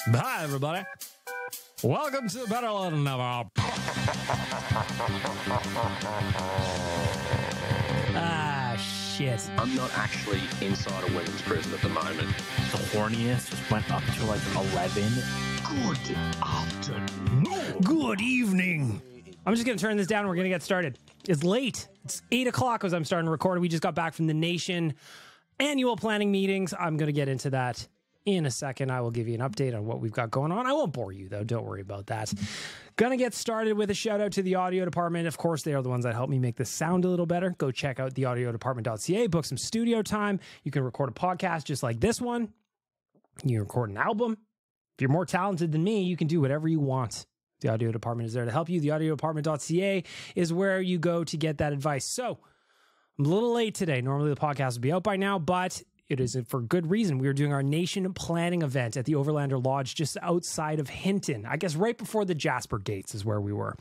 Hi, everybody. Welcome to the Better Living of our... shit. I'm not actually inside a women's prison at the moment. The horniness just went up to like 11. Good afternoon. Good evening. I'm just going to turn this down. We're going to get started. It's late. It's 8 o'clock as I'm starting to record. We just got back from the Nation annual planning meetings. I'm going to get into that in a second. I will give you an update on what we've got going on. I won't bore you, though. Don't worry about that. Gonna get started with a shout out to the audio department. Of course, they are the ones that help me make this sound a little better. Go check out theaudiodepartment.ca, book some studio time. You can record a podcast just like this one. You can record an album. If you're more talented than me, you can do whatever you want. The audio department is there to help you. Theaudiodepartment.ca is where you go to get that advice. So I'm a little late today. Normally the podcast would be out by now, but it is for good reason. We were doing our Nation planning event at the Overlander Lodge just outside of Hinton. I guess right before the Jasper Gates is where we were.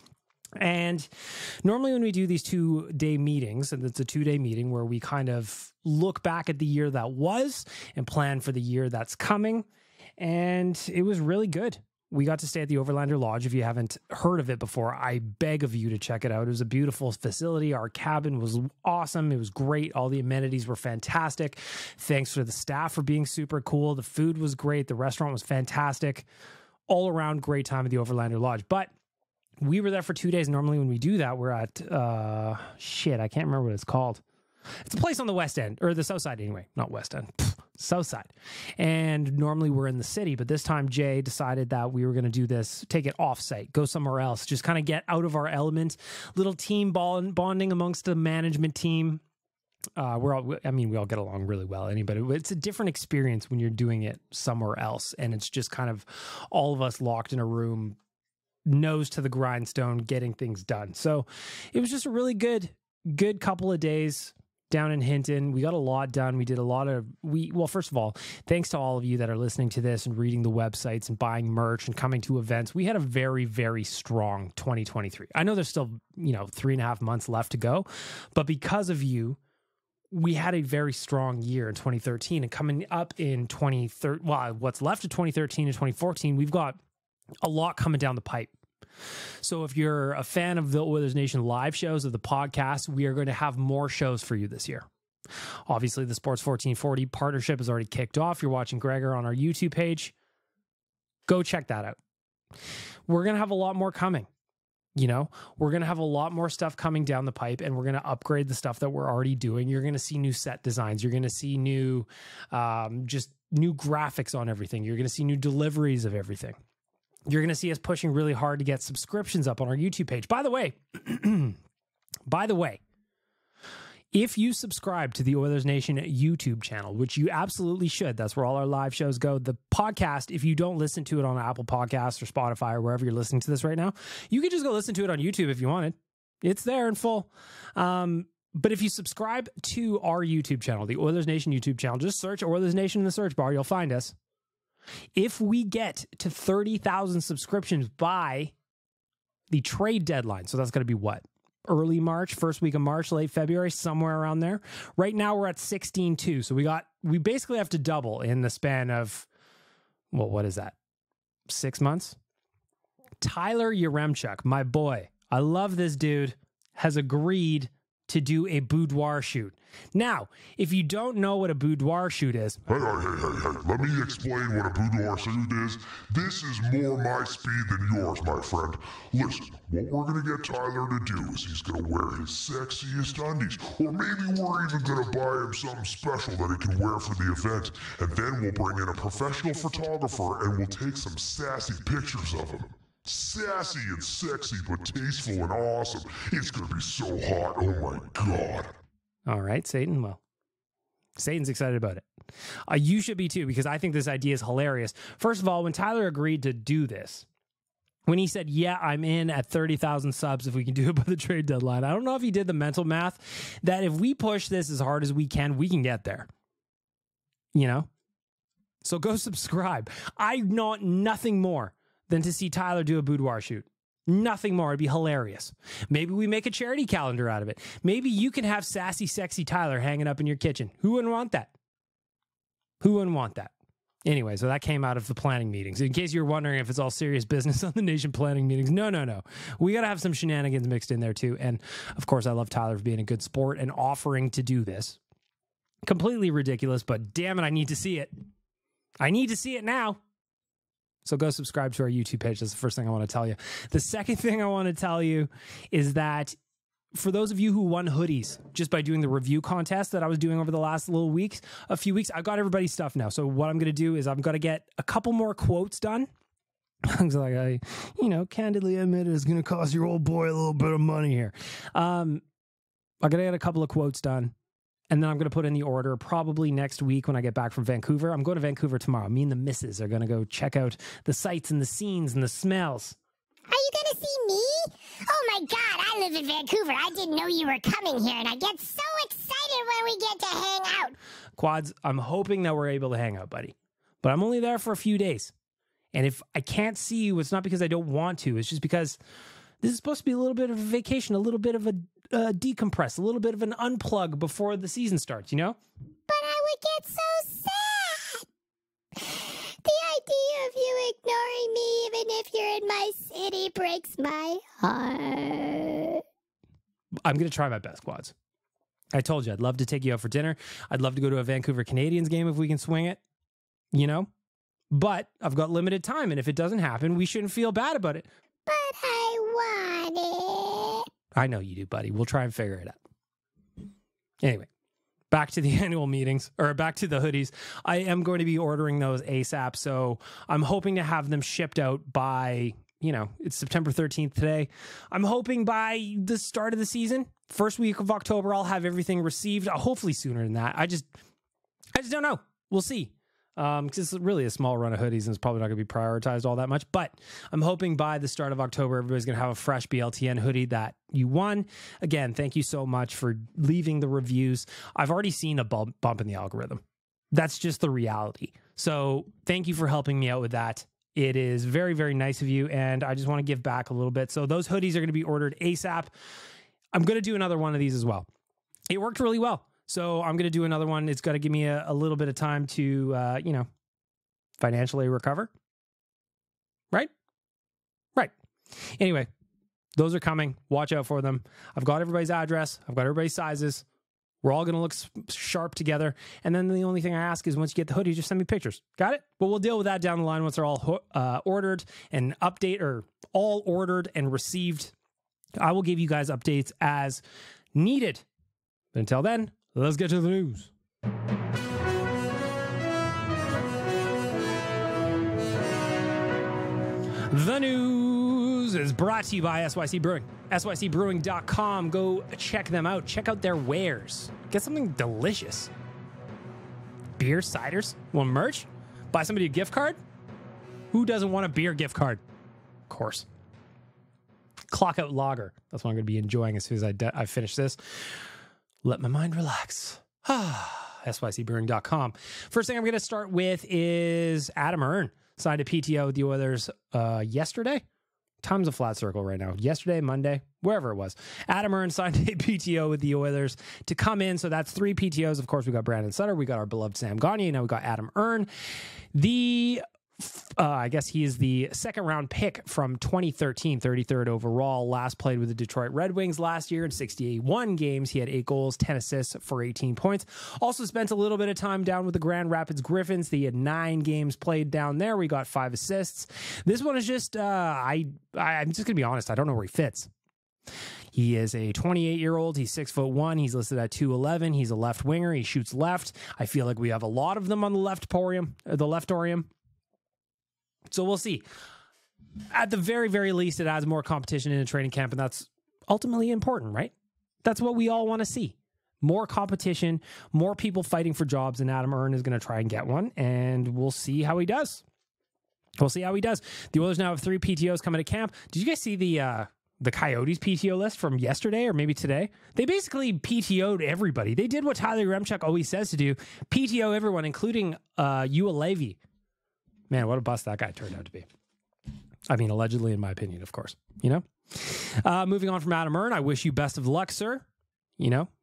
And normally when we do these 2-day meetings, and it's a 2-day meeting where we kind of look back at the year that was and plan for the year that's coming. And it was really good. We got to stay at the Overlander Lodge. If you haven't heard of it before, I beg of you to check it out. It was a beautiful facility. Our cabin was awesome. It was great. All the amenities were fantastic. Thanks to the staff for being super cool. The food was great. The restaurant was fantastic. All around great time at the Overlander Lodge. But we were there for 2 days. Normally when we do that, we're at, I can't remember what it's called. It's a place on the West End, or the South Side anyway, not West End. South Side. And normally we're in the city, but this time Jay decided that we were going to do this, take it off site, go somewhere else, just kind of get out of our element, little team bonding amongst the management team. We all get along really well, but it's a different experience when you're doing it somewhere else. And it's just kind of all of us locked in a room, nose to the grindstone, getting things done. So it was just a really good couple of days down in Hinton. We got a lot done. We did a lot of, first of all, thanks to all of you that are listening to this and reading the websites and buying merch and coming to events. We had a very, very strong 2023. I know there's still, 3.5 months left to go, but because of you, we had a very strong year in 2013, and coming up in 2013, what's left of 2013 and 2014, we've got a lot coming down the pipe. So if you're a fan of the Oilers Nation live shows, of the podcast, we are going to have more shows for you this year. Obviously, the Sports 1440 partnership has already kicked off. You're watching Gregor on our YouTube page. Go check that out. We're going to have a lot more coming. We're going to have a lot more stuff coming down the pipe, and we're going to upgrade the stuff that we're already doing. You're going to see new set designs. You're going to see new graphics on everything. You're going to see new deliveries of everything. You're going to see us pushing really hard to get subscriptions up on our YouTube page. By the way, if you subscribe to the Oilers Nation YouTube channel, which you absolutely should, that's where all our live shows go. The podcast, if you don't listen to it on Apple Podcasts or Spotify or wherever you're listening to this right now, you can just go listen to it on YouTube if you wanted. It's there in full. But if you subscribe to our YouTube channel, the Oilers Nation YouTube channel, just search Oilers Nation in the search bar. You'll find us. If we get to 30,000 subscriptions by the trade deadline, so that's going to be what? Early March, first week of March, late February, somewhere around there. Right now we're at 16.2. So we basically have to double in the span of, what is that? 6 months? Tyler Yaremchuk, my boy, I love this dude, has agreed to do a boudoir shoot. Now, if you don't know what a boudoir shoot is... Hey, let me explain what a boudoir shoot is. This is more my speed than yours, my friend. Listen, what we're going to get Tyler to do is he's going to wear his sexiest undies, or maybe we're even going to buy him something special that he can wear for the event, and then we'll bring in a professional photographer and we'll take some sassy pictures of him. Sassy and sexy, but tasteful and awesome. It's going to be so hot. Oh my God. All right, Satan. Well, Satan's excited about it. You should be too, because I think this idea is hilarious. First of all, when Tyler agreed to do this, when he said, yeah, I'm in at 30,000 subs if we can do it by the trade deadline, I don't know if he did the mental math that if we push this as hard as we can get there. So go subscribe. I want nothing more than to see Tyler do a boudoir shoot. Nothing more. It'd be hilarious. Maybe we make a charity calendar out of it. Maybe you can have sassy, sexy Tyler hanging up in your kitchen. Who wouldn't want that? Anyway, so that came out of the planning meetings. In case you're wondering if it's all serious business on the nation planning meetings, no. We got to have some shenanigans mixed in there too. And of course, I love Tyler for being a good sport and offering to do this. Completely ridiculous, but damn it, I need to see it. I need to see it now. So go subscribe to our YouTube page. That's the first thing I want to tell you. The second thing I want to tell you is that for those of you who won hoodies just by doing the review contest that I was doing over the last a few weeks, I've got everybody's stuff now. So what I'm going to do is I'm going to get a couple more quotes done. Like candidly admit it's going to cost your old boy a little bit of money here. I'm going to get a couple of quotes done. And then I'm going to put in the order probably next week when I get back from Vancouver. I'm going to Vancouver tomorrow. Me and the missus are going to go check out the sights and the scenes and the smells. Are you going to see me? Oh my God, I live in Vancouver. I didn't know you were coming here, and I get so excited when we get to hang out. Quads, I'm hoping that we're able to hang out, buddy. But I'm only there for a few days. And if I can't see you, it's not because I don't want to. It's just because this is supposed to be a little bit of a vacation, a little bit of a decompress, a little bit of an unplug before the season starts, you know? But I would get so sad. The idea of you ignoring me, even if you're in my city, breaks my heart. I'm going to try my best, Quads. I told you, I'd love to take you out for dinner. I'd love to go to a Vancouver Canadians game if we can swing it, you know? But I've got limited time, and if it doesn't happen, we shouldn't feel bad about it. But I want it. I know you do, buddy. We'll try and figure it out. Anyway, back to the annual meetings, or back to the hoodies. I am going to be ordering those ASAP, so I'm hoping to have them shipped out by, it's September 13th today. I'm hoping by the start of the season, first week of October, I'll have everything received. Hopefully sooner than that. I just don't know. We'll see. Because it's really a small run of hoodies and it's probably not going to be prioritized all that much. But I'm hoping by the start of October, everybody's going to have a fresh BLTN hoodie that you won. Again, thank you so much for leaving the reviews. I've already seen a bump in the algorithm. That's just the reality. So thank you for helping me out with that. It is very, very nice of you. And I just want to give back a little bit. So those hoodies are going to be ordered ASAP. I'm going to do another one of these as well. It worked really well. So I'm going to do another one. It's got to give me a little bit of time to, financially recover. Right? Right. Anyway, those are coming. Watch out for them. I've got everybody's address. I've got everybody's sizes. We're all going to look sharp together. And then the only thing I ask is once you get the hoodie, just send me pictures. Got it? But we'll deal with that down the line once they're all ordered and all ordered and received. I will give you guys updates as needed. But until then, let's get to the news. The news is brought to you by SYC Brewing. SYCbrewing.com. Go check them out. Check out their wares. Get something delicious. Beer, ciders. Want merch? Buy somebody a gift card? Who doesn't want a beer gift card? Of course. Clock out lager. That's what I'm going to be enjoying as soon as I finish this. Let my mind relax. SYCbrewing.com. First thing I'm going to start with is Adam Erne signed a PTO with the Oilers yesterday. Time's a flat circle right now. Yesterday, Monday, wherever it was. Adam Erne signed a PTO with the Oilers to come in. So that's 3 PTOs. Of course, we got Brandon Sutter. We got our beloved Sam Gagner. Now we got Adam Erne. I guess he is the second round pick from 2013, 33rd overall. Last played with the Detroit Red Wings last year in 61 games. He had 8 goals, 10 assists for 18 points. Also spent a little bit of time down with the Grand Rapids Griffins. He had 9 games played down there. We got 5 assists. This one is just, I'm just going to be honest. I don't know where he fits. He is a 28-year-old. He's 6'1". He's listed at 211. He's a left winger. He shoots left. I feel like we have a lot of them on the leftorium. So we'll see. At the very, very least, it adds more competition in a training camp, and that's ultimately important, right? That's what we all want to see. More competition, more people fighting for jobs, and Adam Erne is going to try and get one, and we'll see how he does. The Oilers now have 3 PTOs coming to camp. Did you guys see the Coyotes PTO list from yesterday or maybe today? They basically PTO'd everybody. They did what Tyler Remchuk always says to do, PTO everyone, including Uelevi. Man, what a bust that guy turned out to be. I mean, allegedly, in my opinion, of course. Moving on from Adam Erne, I wish you best of luck, sir.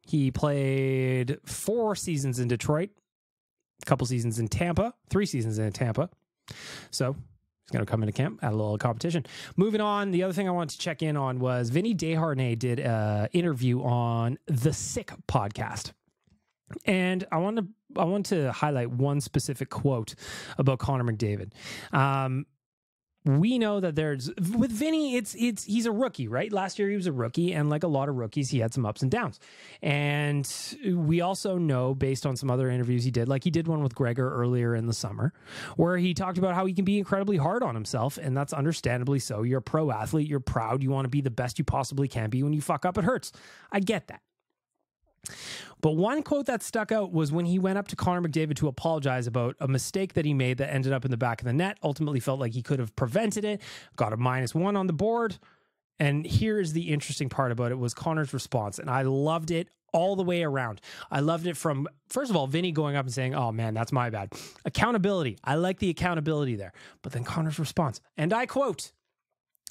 He played 4 seasons in Detroit. couple seasons in Tampa, 3 seasons in Tampa. So he's going to come into camp, add a little competition. Moving on, the other thing I wanted to check in on was Vinny Desharnais did an interview on the Sick podcast. And I want to highlight one specific quote about Connor McDavid. We know that with Vinny, he's a rookie, right? Last year he was a rookie, and like a lot of rookies, he had some ups and downs. And we also know, based on some other interviews he did, like he did one with Gregor earlier in the summer, where he talked about how he can be incredibly hard on himself, and that's understandably so. You're a pro athlete, you're proud, you want to be the best you possibly can be. When you fuck up, it hurts. I get that. But one quote that stuck out was when he went up to Connor McDavid to apologize about a mistake that he made that ended up in the back of the net, ultimately felt like he could have prevented it, got a -1 on the board. And here's the interesting part about it was Connor's response. And I loved it all the way around. I loved it from, first of all, Vinny going up and saying, oh man, that's my bad. Accountability. I like the accountability there. But then Connor's response, and I quote,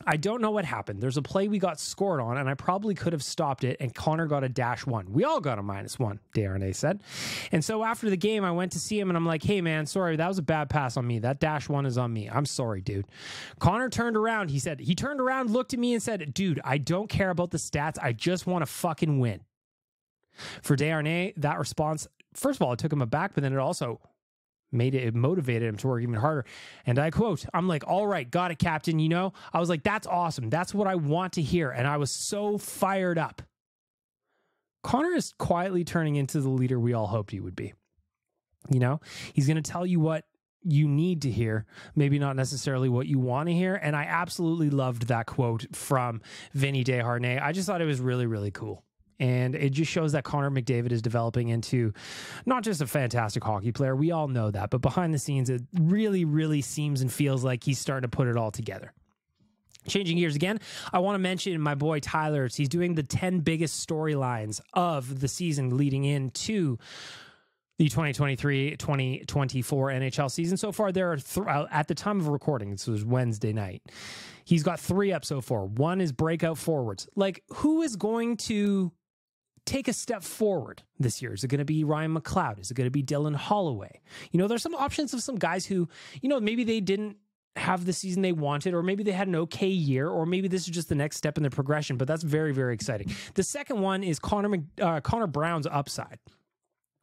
I don't know what happened. There's a play we got scored on, and I probably could have stopped it, and Connor got a -1. We all got a -1, Erne said. And so after the game, I went to see him, and I'm like, hey, man, sorry, that was a bad pass on me. That -1 is on me. I'm sorry, dude. Connor turned around. He said, he turned around, looked at me, and said, dude, I don't care about the stats. I just want to fucking win. For Desharnais, that response, first of all, it took him aback, but then it also it motivated him to work even harder. And I quote, I'm like, all right, got it, Captain. You know, I was like, that's awesome. That's what I want to hear. And I was so fired up. Connor is quietly turning into the leader we all hoped he would be. You know, he's going to tell you what you need to hear, maybe not necessarily what you want to hear. And I absolutely loved that quote from Vinny Desharnais. I just thought it was really, really cool. And it just shows that Connor McDavid is developing into not just a fantastic hockey player. We all know that. But behind the scenes, it really, really seems and feels like he's starting to put it all together. Changing gears again, I want to mention my boy Tyler. He's doing the 10 biggest storylines of the season leading into the 2023-2024 NHL season. So far, there are, at the time of recording, this was Wednesday night, he's got 3 up so far. One is breakout forwards. Like, who is going to take a step forward this year? Is it going to be Ryan McLeod? Is it going to be Dylan Holloway? You know, there's some options of some guys who, you know, maybe they didn't have the season they wanted, or maybe they had an okay year, or maybe this is just the next step in their progression, but that's very, very exciting. The second one is Connor Brown's upside.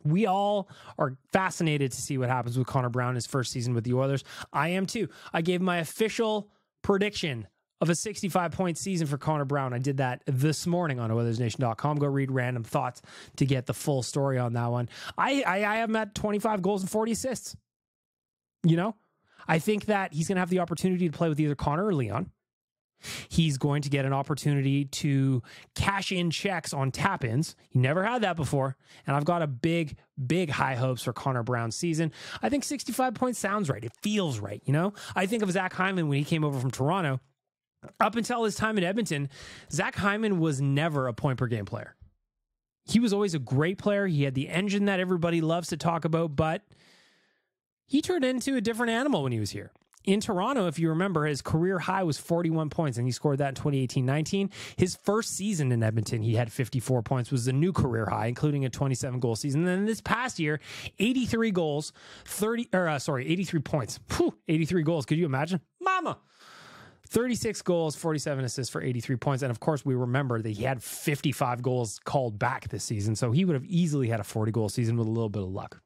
We all are fascinated to see what happens with Connor Brown his first season with the Oilers. I am too. I gave my official prediction of a 65-point season for Connor Brown. I did that this morning on OilersNation.com. Go read Random Thoughts to get the full story on that one. I have him at 25 goals and 40 assists. You know, I think that he's going to have the opportunity to play with either Connor or Leon. He's going to get an opportunity to cash in checks on tap-ins. He never had that before. And I've got a big, big high hopes for Connor Brown's season. I think 65 points sounds right. It feels right, you know? I think of Zach Hyman when he came over from Toronto. Up until his time in Edmonton, Zach Hyman was never a point-per-game player. He was always a great player. He had the engine that everybody loves to talk about, but he turned into a different animal when he was here. In Toronto, if you remember, his career high was 41 points, and he scored that in 2018-19. His first season in Edmonton, he had 54 points, was a new career high, including a 27-goal season. And then this past year, 83 goals, 83 points. Whew, 83 goals. Could you imagine? Mama! 36 goals, 47 assists for 83 points. And of course, we remember that he had 55 goals called back this season. So he would have easily had a 40-goal season with a little bit of luck.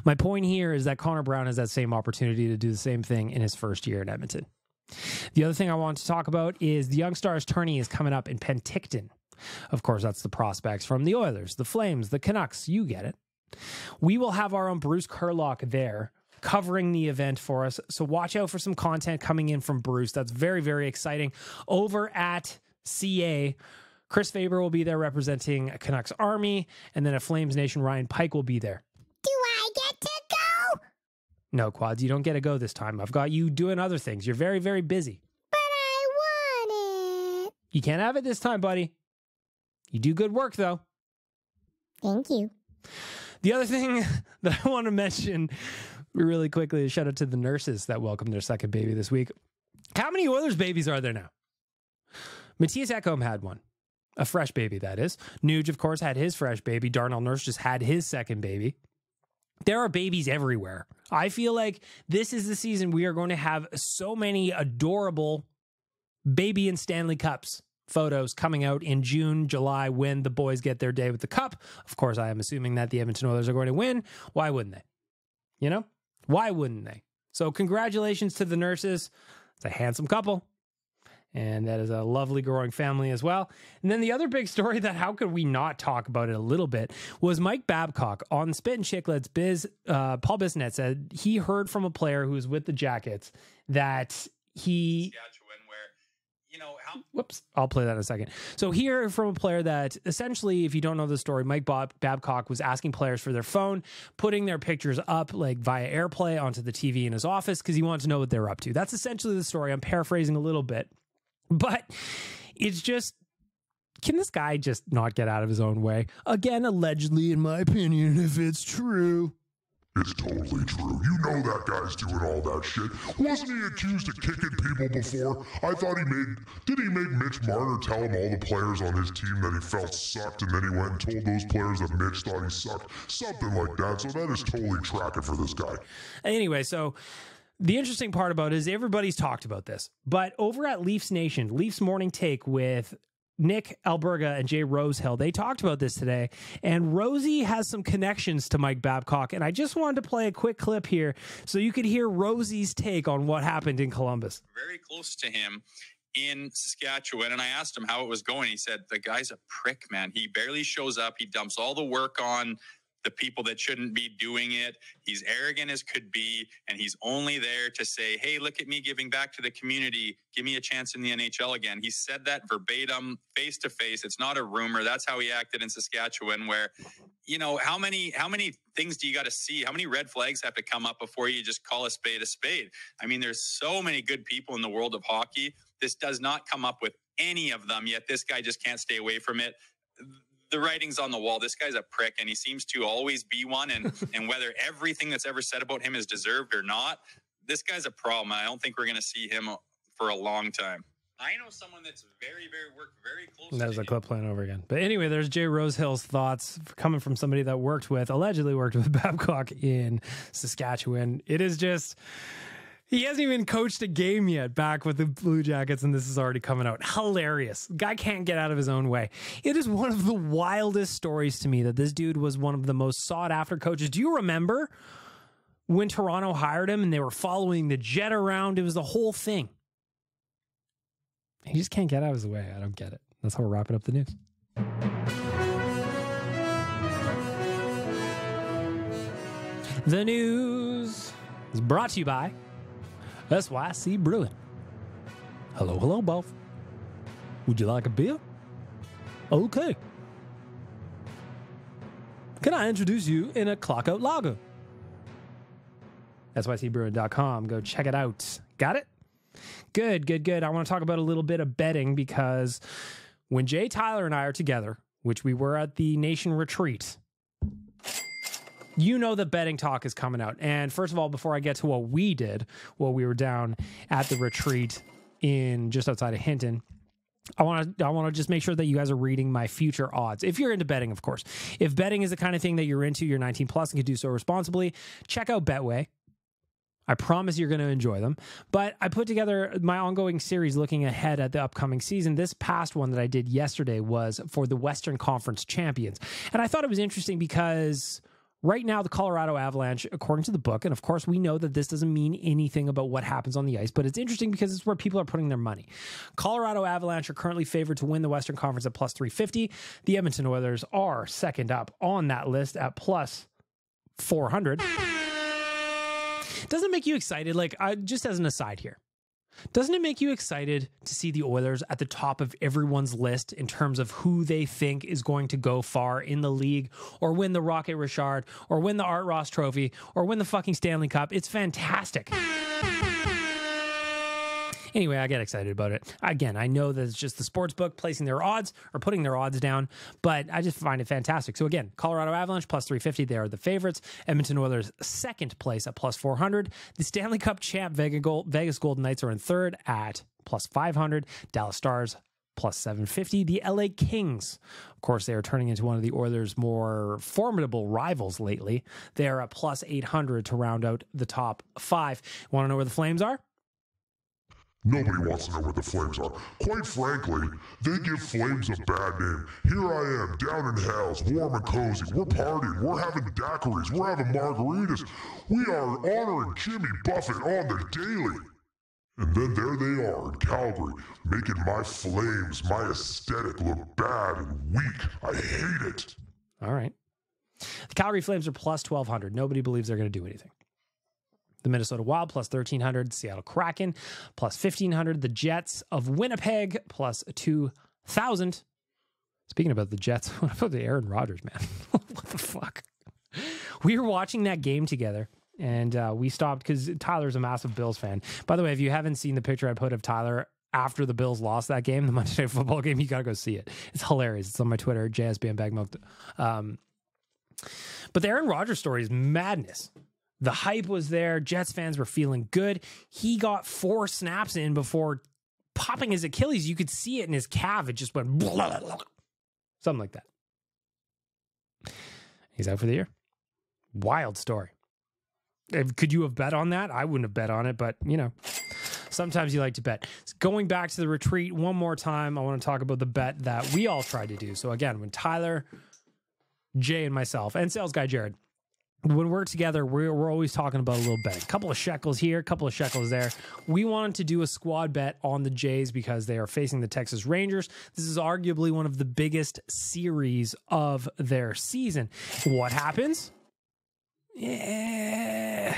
My point here is that Connor Brown has that same opportunity to do the same thing in his first year in Edmonton. The other thing I want to talk about is the Young Stars tourney is coming up in Penticton. Of course, that's the prospects from the Oilers, the Flames, the Canucks. You get it. We will have our own Bruce Kurlock there covering the event for us. So watch out for some content coming in from Bruce. That's very, very exciting. Over at CA, Chris Faber will be there representing Canucks Army, and then at Flames Nation, Ryan Pike will be there. Do I get to go? No, Quads, you don't get to go this time. I've got you doing other things. You're very, very busy. But I want it. You can't have it this time, buddy. You do good work, though. Thank you. The other thing that I want to mention really quickly is shout out to the nurses that welcomed their second baby this week. How many Oilers babies are there now? Matthias Ekholm had one. A fresh baby, that is. Nuge, of course, had his fresh baby. Darnell Nurse just had his second baby. There are babies everywhere. I feel like this is the season we are going to have so many adorable baby and Stanley Cups photos coming out in June, July, when the boys get their day with the cup. Of course, I am assuming that the Edmonton Oilers are going to win. Why wouldn't they? You know? Why wouldn't they? So congratulations to the nurses. It's a handsome couple. And that is a lovely growing family as well. And then the other big story that how could we not talk about it a little bit was Mike Babcock on Spit and Chicklets. Paul Bissonnette said he heard from a player who was with the Jackets that he... Whoops, I'll play that in a second. So here from a player that essentially, if you don't know the story, Mike Babcock was asking players for their phone, putting their pictures up like via AirPlay onto the TV in his office because he wanted to know what they're up to. That's essentially the story. I'm paraphrasing a little bit, but it's just, can this guy just not get out of his own way? Again, allegedly, in my opinion, if it's true. It's totally true. You know that guy's doing all that shit. Wasn't he accused of kicking people before? I thought did he make Mitch Marner tell him all the players on his team that he felt sucked, and then he went and told those players that Mitch thought he sucked? Something like that. So that is totally tracking for this guy. Anyway, so the interesting part about it is everybody's talked about this, but over at Leafs Nation, Leafs Morning Take with Nick Alberga and Jay Rosehill, they talked about this today, and Rosie has some connections to Mike Babcock, and I just wanted to play a quick clip here so you could hear Rosie's take on what happened in Columbus. Very close to him in Saskatchewan, and I asked him how it was going. He said, the guy's a prick, man. He barely shows up. He dumps all the work on the people that shouldn't be doing it. He's arrogant as could be, and he's only there to say, hey, look at me giving back to the community. Give me a chance in the NHL again. He said that verbatim, face to face. It's not a rumor. That's how he acted in Saskatchewan, where, you know, how many things do you got to see? How many red flags have to come up before you just call a spade a spade? I mean, there's so many good people in the world of hockey. This does not come up with any of them, yet this guy just can't stay away from it. The writing's on the wall. This guy's a prick, and he seems to always be one. And whether everything that's ever said about him is deserved or not, this guy's a problem. I don't think we're going to see him for a long time. I know someone that's worked very closely. There's a clip playing over again. But anyway, there's Jay Rosehill's thoughts coming from somebody that allegedly worked with Babcock in Saskatchewan. It is just... He hasn't even coached a game yet back with the Blue Jackets, and this is already coming out. Hilarious. Guy can't get out of his own way. It is one of the wildest stories to me that this dude was one of the most sought-after coaches. Do you remember when Toronto hired him and they were following the jet around? It was the whole thing. He just can't get out of his way. I don't get it. That's how we're wrapping up the news. The news is brought to you by SYC Brewing. Hello, both. Would you like a beer? Okay. Can I introduce you in a Clockout Lager? SYCbrewing.com. Go check it out. Got it? Good. I want to talk about a little bit of betting because when Jay, Tyler, and I are together, which we were at the Nation Retreat, you know the betting talk is coming out. And first of all, before I get to what we did while we were down at the retreat in just outside of Hinton, I want to just make sure that you guys are reading my future odds. If you're into betting, of course. If betting is the kind of thing that you're into, you're 19 plus and can do so responsibly, check out Betway. I promise you're going to enjoy them. But I put together my ongoing series looking ahead at the upcoming season. This past one that I did yesterday was for the Western Conference champions. And I thought it was interesting because right now, the Colorado Avalanche, according to the book, and of course we know that this doesn't mean anything about what happens on the ice, but it's interesting because it's where people are putting their money. Colorado Avalanche are currently favored to win the Western Conference at plus 350. The Edmonton Oilers are second up on that list at plus 400. Doesn't it make you excited? Like, just as an aside here, doesn't it make you excited to see the Oilers at the top of everyone's list in terms of who they think is going to go far in the league or win the Rocket Richard or win the Art Ross Trophy or win the fucking Stanley Cup? It's fantastic. Anyway, I get excited about it. Again, I know that it's just the sports book placing their odds or putting their odds down, but I just find it fantastic. So again, Colorado Avalanche plus 350, they are the favorites. Edmonton Oilers second place at plus 400. The Stanley Cup champ Vegas Golden Knights are in third at plus 500. Dallas Stars plus 750. The LA Kings, of course, they are turning into one of the Oilers' more formidable rivals lately. They are at plus 800 to round out the top 5. Want to know where the Flames are? Nobody wants to know where the Flames are. Quite frankly, they give Flames a bad name. Here I am, down in Hells, warm and cozy. We're partying, we're having daiquiris, we're having margaritas. We are honoring Jimmy Buffett on the daily. And then there they are in Calgary, making my Flames, my aesthetic look bad and weak. I hate it. All right. The Calgary Flames are plus 1,200. Nobody believes they're going to do anything. The Minnesota Wild plus 1,300, Seattle Kraken plus 1,500, the Jets of Winnipeg plus 2,000. Speaking about the Jets, what about the Aaron Rodgers, man? What the fuck? We were watching that game together, and we stopped because Tyler's a massive Bills fan. By the way, if you haven't seen the picture I put of Tyler after the Bills lost that game, the Monday Night Football game, you got to go see it. It's hilarious. It's on my Twitter, JSBandBagMilk. But the Aaron Rodgers story is madness. The hype was there. Jets fans were feeling good. He got 4 snaps in before popping his Achilles. You could see it in his calf. It just went blah, blah, blah. Something like that. He's out for the year. Wild story. Could you have bet on that? I wouldn't have bet on it, but, you know, sometimes you like to bet. Going back to the retreat one more time, I want to talk about the bet that we all tried to do. So, again, when Tyler, Jay, and myself, and sales guy Jared, when we're together, we're always talking about a little bet. A couple of shekels here, a couple of shekels there. We wanted to do a squad bet on the Jays because they are facing the Texas Rangers. This is arguably one of the biggest series of their season. What happens? Yeah.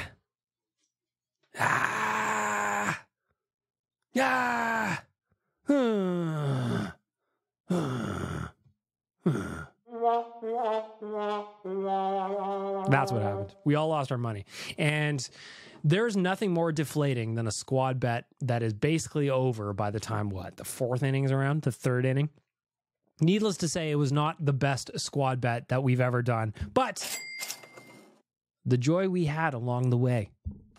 That's what happened. We all lost our money. And there's nothing more deflating than a squad bet that is basically over by the time, the 4th inning is around, the 3rd inning. Needless to say, it was not the best squad bet that we've ever done. But the joy we had along the way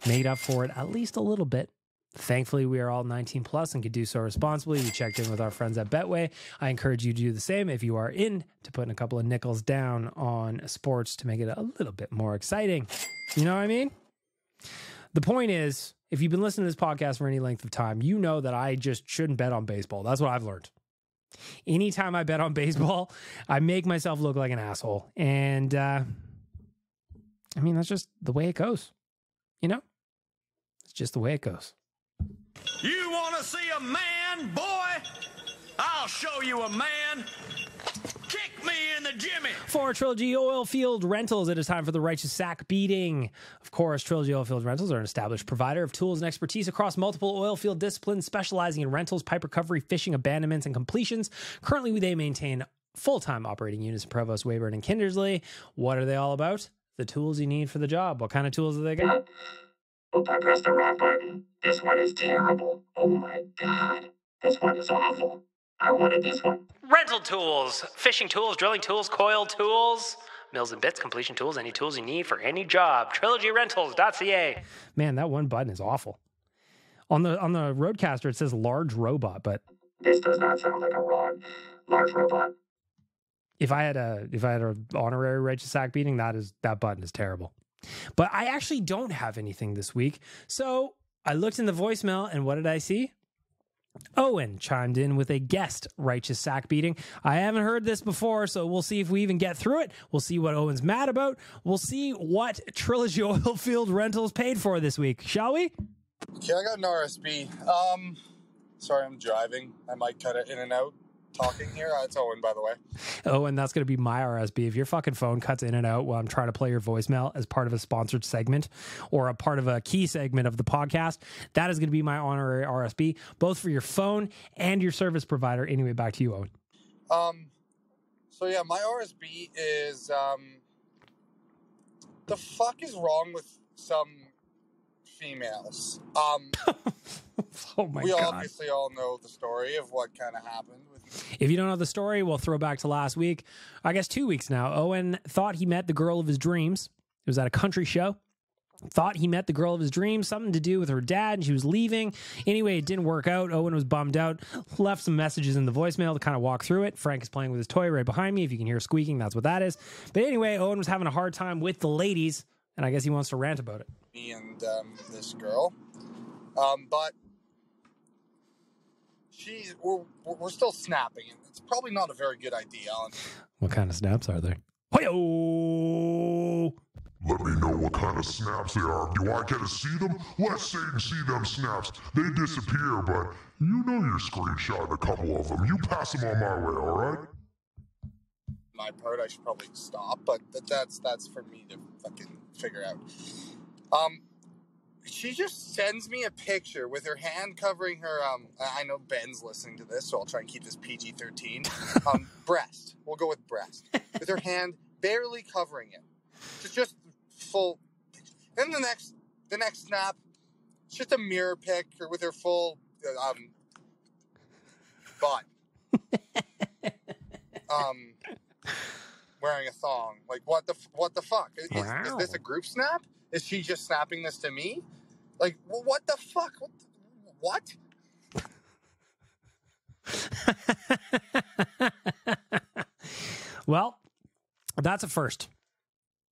made up for it at least a little bit. Thankfully, we are all 19 plus and can do so responsibly. We checked in with our friends at Betway. I encourage you to do the same if you are in to putting a couple of nickels down on sports to make it a little bit more exciting. You know what I mean? The point is, if you've been listening to this podcast for any length of time, you know that I just shouldn't bet on baseball. That's what I've learned. Anytime I bet on baseball, I make myself look like an asshole. And, I mean, that's just the way it goes. You know? It's just the way it goes. You want to see a man, boy? I'll show you a man. Kick me in the Jimmy. For Trilogy Oilfield Rentals, it is time for the Righteous Sack Beating. Of course, Trilogy Oilfield Rentals are an established provider of tools and expertise across multiple oilfield disciplines, specializing in rentals, pipe recovery, fishing, abandonments, and completions. Currently, they maintain full-time operating units in Provost, Weyburn, and Kindersley. What are they all about? The tools you need for the job. What kind of tools do they got? Oop, I pressed the wrong button. This one is terrible. Oh my god. This one is awful. I wanted this one. Rental tools, fishing tools, drilling tools, coil tools, mills and bits, completion tools, any tools you need for any job. TrilogyRentals.ca. Man, that one button is awful. On the Roadcaster, it says large robot, but this does not sound like a large robot. If I had an honorary Righteous Sack Beating, that button is terrible. But I actually don't have anything this week. So I looked in the voicemail, and what did I see? Owen chimed in with a guest Righteous Sack Beating. I haven't heard this before, so we'll see if we even get through it. We'll see what Owen's mad about. We'll see what Trilogy Oilfield Rentals paid for this week, shall we? Okay, I got an RSB. Sorry, I'm driving. I might cut it in and out. Talking here. It's Owen, by the way. Oh, and that's going to be my RSB. If your fucking phone cuts in and out while I'm trying to play your voicemail as part of a sponsored segment or a part of a key segment of the podcast, that is going to be my honorary RSB, both for your phone and your service provider. Anyway, back to you, Owen. So yeah, my RSB is, the fuck is wrong with some females? Oh my God. We obviously all know the story of what kind of happened with me. If you don't know the story, we'll throw back to last week. I guess 2 weeks now. Owen thought he met the girl of his dreams. It was at a country show. Thought he met the girl of his dreams, something to do with her dad, and she was leaving. Anyway, it didn't work out. Owen was bummed out, left some messages in the voicemail to kind of walk through it. Frank is playing with his toy right behind me. If you can hear squeaking, that's what that is. But anyway, Owen was having a hard time with the ladies, and I guess he wants to rant about it. Me and this girl. But we're still snapping, and it's probably not a very good idea. What kind of snaps are there? Hoyo! Let me know what kind of snaps they are. Do I get to see them? Let Satan see them snaps. They disappear, but you know you're screenshotting a couple of them. You pass them on my way, all right? My part, I should probably stop, but that's for me to fucking figure out. She just sends me a picture with her hand covering her, I know Ben's listening to this, so I'll try and keep this PG-13. Breast. We'll go with breast. With her hand barely covering it. It's just full. Then the next snap, it's just a mirror pic with her full, butt. Wearing a thong. Like, what the fuck? Is this a group snap? Is she just snapping this to me? Like, what the fuck? What? Well, that's a first.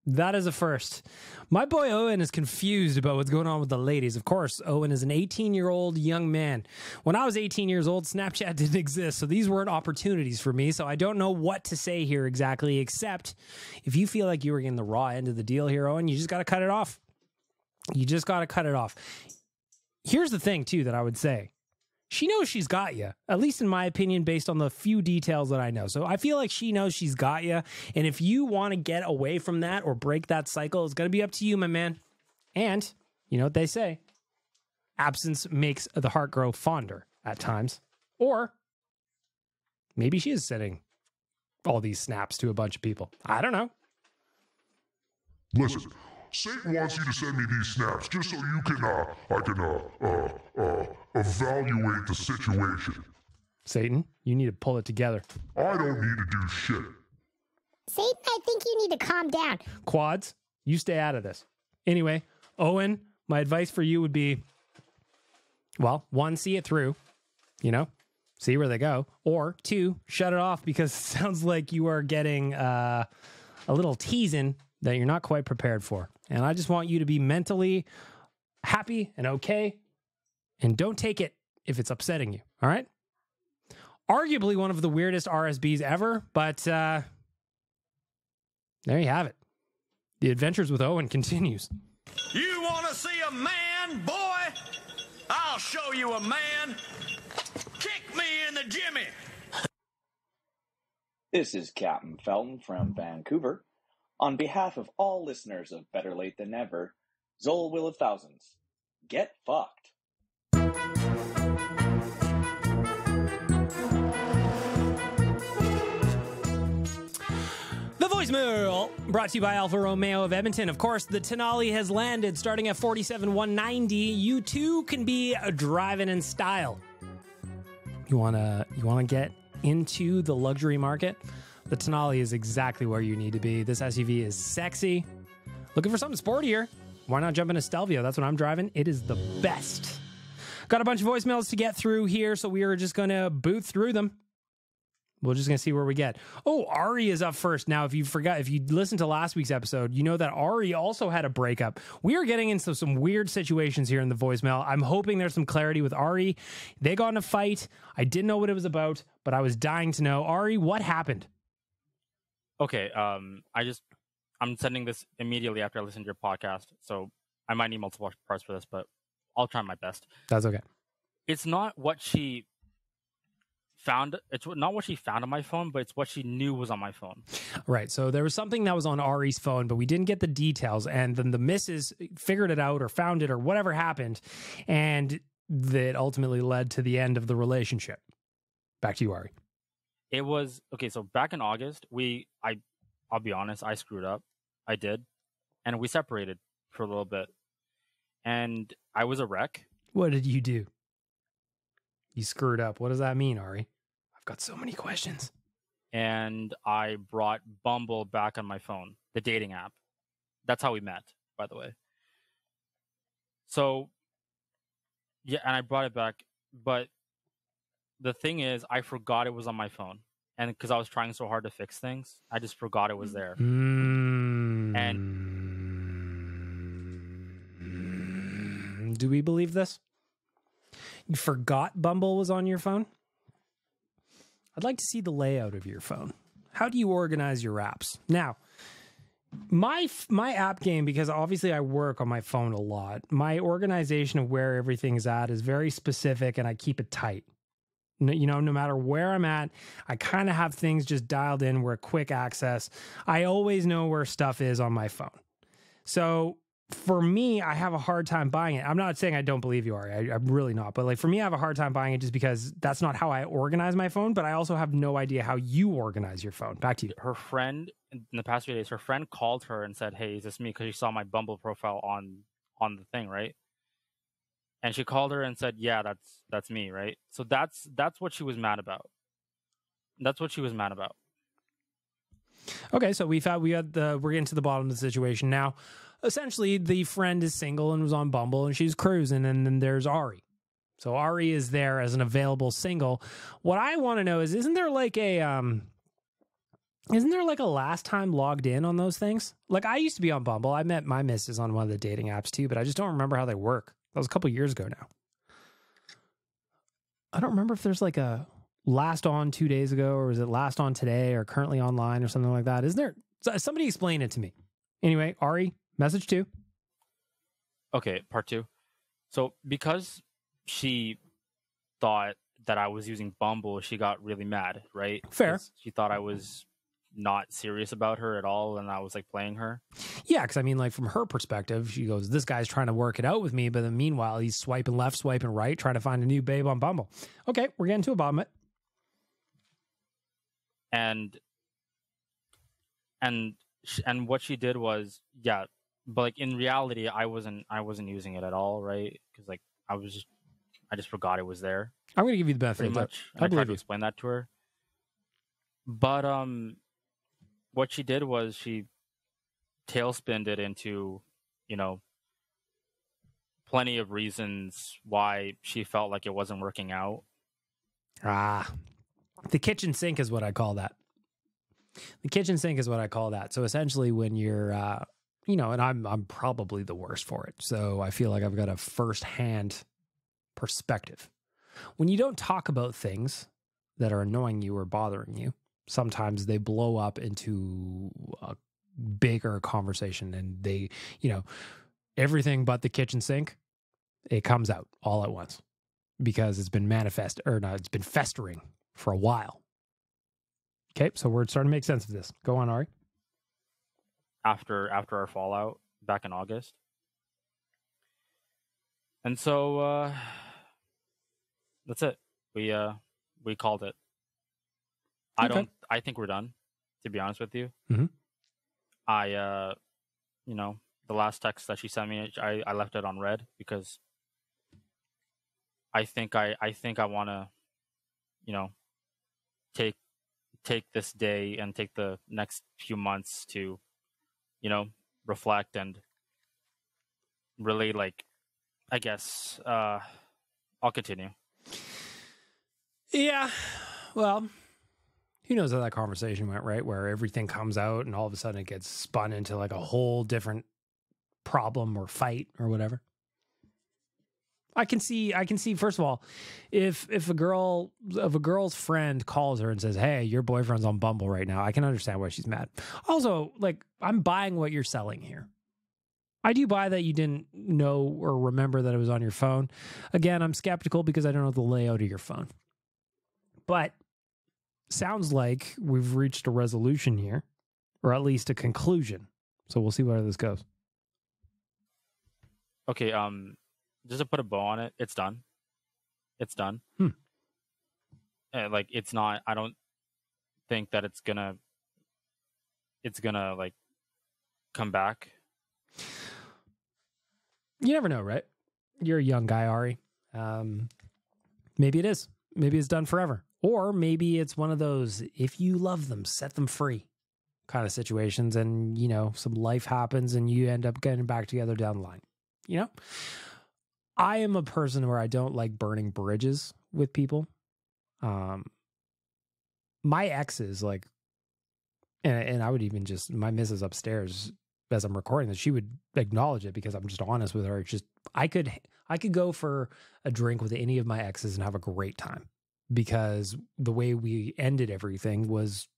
That is a first. My boy Owen is confused about what's going on with the ladies. Of course, Owen is an 18-year-old young man. When I was 18 years old, Snapchat didn't exist, so these weren't opportunities for me, so I don't know what to say here exactly, except if you feel like you were getting the raw end of the deal here, Owen, you just got to cut it off. You just got to cut it off. Here's the thing, too, that I would say. She knows she's got you, at least in my opinion, based on the few details that I know. So I feel like she knows she's got you. And if you want to get away from that or break that cycle, it's going to be up to you, my man. And you know what they say? Absence makes the heart grow fonder at times. Or maybe she is sending all these snaps to a bunch of people. I don't know. Listen, Satan wants you to send me these snaps just so you can, I can evaluate the situation. Satan, you need to pull it together. I don't need to do shit. Satan, I think you need to calm down. Quads, you stay out of this. Anyway, Owen, my advice for you would be, well, one, see it through, you know, see where they go. Or two, shut it off because it sounds like you are getting a little teasing that you're not quite prepared for. And I just want you to be mentally happy and okay. And don't take it if it's upsetting you. All right? Arguably one of the weirdest RSBs ever, but there you have it. The Adventures with Owen continues. You want to see a man, boy? I'll show you a man. Kick me in the jimmy. This is Captain Felton from Vancouver. On behalf of all listeners of Better Late Than Never, Zol Will of Thousands, get fucked. The voicemail brought to you by Alfa Romeo of Edmonton. Of course, the Tenali has landed starting at 47,190. You too can be driving in style. You wanna get into the luxury market? The Tenali is exactly where you need to be. This SUV is sexy. Looking for something sportier? Why not jump in a Stelvio? That's what I'm driving. It is the best. Got a bunch of voicemails to get through here, so we are just going to boot through them. We're just going to see where we get. Oh, Ari is up first. Now, if you listened to last week's episode, you know that Ari also had a breakup. We are getting into some weird situations here in the voicemail. I'm hoping there's some clarity with Ari. They got in a fight. I didn't know what it was about, but I was dying to know. Ari, what happened? Okay, I'm sending this immediately after I listen to your podcast, so I might need multiple parts for this, but I'll try my best. That's okay. It's not what she found. It's not what she found on my phone, but it's what she knew was on my phone. Right. So there was something that was on Ari's phone, but we didn't get the details. And then the missus figured it out or found it or whatever happened, and that ultimately led to the end of the relationship. Back to you, Ari. It was okay. So back in August, I'll be honest, I screwed up. I did, and we separated for a little bit. And I was a wreck. What did you do? You screwed up. What does that mean, Ari? I've got so many questions. And I brought Bumble back on my phone, the dating app. That's how we met, by the way. So yeah, and I brought it back, but the thing is, I forgot it was on my phone, and because I was trying so hard to fix things, I just forgot it was there. And do we believe this? You forgot Bumble was on your phone? I'd like to see the layout of your phone. How do you organize your apps? Now, my app game, because obviously I work on my phone a lot, my organization of where everything's at is very specific, and I keep it tight. You know, no matter where I'm at, I kind of have things just dialed in where quick access. I always know where stuff is on my phone. So for me, I have a hard time buying it. I'm not saying I don't believe you are. I'm really not. But like for me, I have a hard time buying it just because that's not how I organize my phone. But I also have no idea how you organize your phone. Back to you. Her friend, in the past few days, her friend called her and said, "Hey, is this me?" Because she saw my Bumble profile on the thing, right? And she called her and said, "Yeah, that's me," right? So that's what she was mad about. That's what she was mad about. Okay, so we're getting to the bottom of the situation now. Essentially, the friend is single and was on Bumble, and she's cruising, and then there's Ari. So Ari is there as an available single. What I want to know is, isn't there like a last time logged in on those things? Like I used to be on Bumble. I met my missus on one of the dating apps too, but I just don't remember how they work. That was a couple years ago now. I don't remember if there's like a last on 2 days ago, or is it last on today, or currently online, or something like that. Isn't there? Somebody explain it to me. Anyway, Ari, message 2. Okay, part 2. So because she thought that I was using Bumble, she got really mad, right? Fair. She thought I was not serious about her at all, and I was like playing her. Yeah, because I mean, like from her perspective, she goes, "This guy's trying to work it out with me," but then meanwhile, he's swiping left, swiping right, trying to find a new babe on Bumble. Okay, we're getting to a bottom of it. And what she did was, yeah, but like in reality, I wasn't using it at all, right? Because like I just forgot it was there. I'm going to give you the benefit of that. I tried to explain that to her, but what she did was she tailspinned it into, you know, plenty of reasons why she felt like it wasn't working out. The kitchen sink is what I call that. The kitchen sink is what I call that. So essentially when you're, you know, and I'm probably the worst for it. So I feel like I've got a firsthand perspective. When you don't talk about things that are annoying you or bothering you, sometimes they blow up into a bigger conversation, and they, you know, everything but the kitchen sink, it comes out all at once because it's been it's been festering for a while. Okay, so we're starting to make sense of this. Go on, Ari. After our fallout back in August. And so that's it. We called it. Okay. I think we're done, to be honest with you. Mm-hmm. You know, the last text that she sent me, I left it on read because I think I want to, you know, take this day and take the next few months to, you know, reflect and really, like, I guess I'll continue. Yeah, well, who knows how that conversation went, right? Where everything comes out and all of a sudden it gets spun into like a whole different problem or fight or whatever. I can see, first of all, if a girl's friend calls her and says, "Hey, your boyfriend's on Bumble right now," I can understand why she's mad. Also, like, I'm buying what you're selling here. I do buy that you didn't know or remember that it was on your phone. Again, I'm skeptical because I don't know the layout of your phone. But sounds like we've reached a resolution here, or at least a conclusion. So we'll see where this goes. Okay, just to put a bow on it, it's done. It's done. Like, it's not, I don't think that it's gonna like come back. You never know, right? You're a young guy, Ari. Maybe it is. Maybe it's done forever. Or maybe it's one of those, if you love them, set them free kind of situations, and, you know, some life happens and you end up getting back together down the line. You know? I am a person where I don't like burning bridges with people. My exes, like, and I would even just, my missus upstairs, as I'm recording this, she would acknowledge it because I'm just honest with her. It's just, I could go for a drink with any of my exes and have a great time because the way we ended everything was,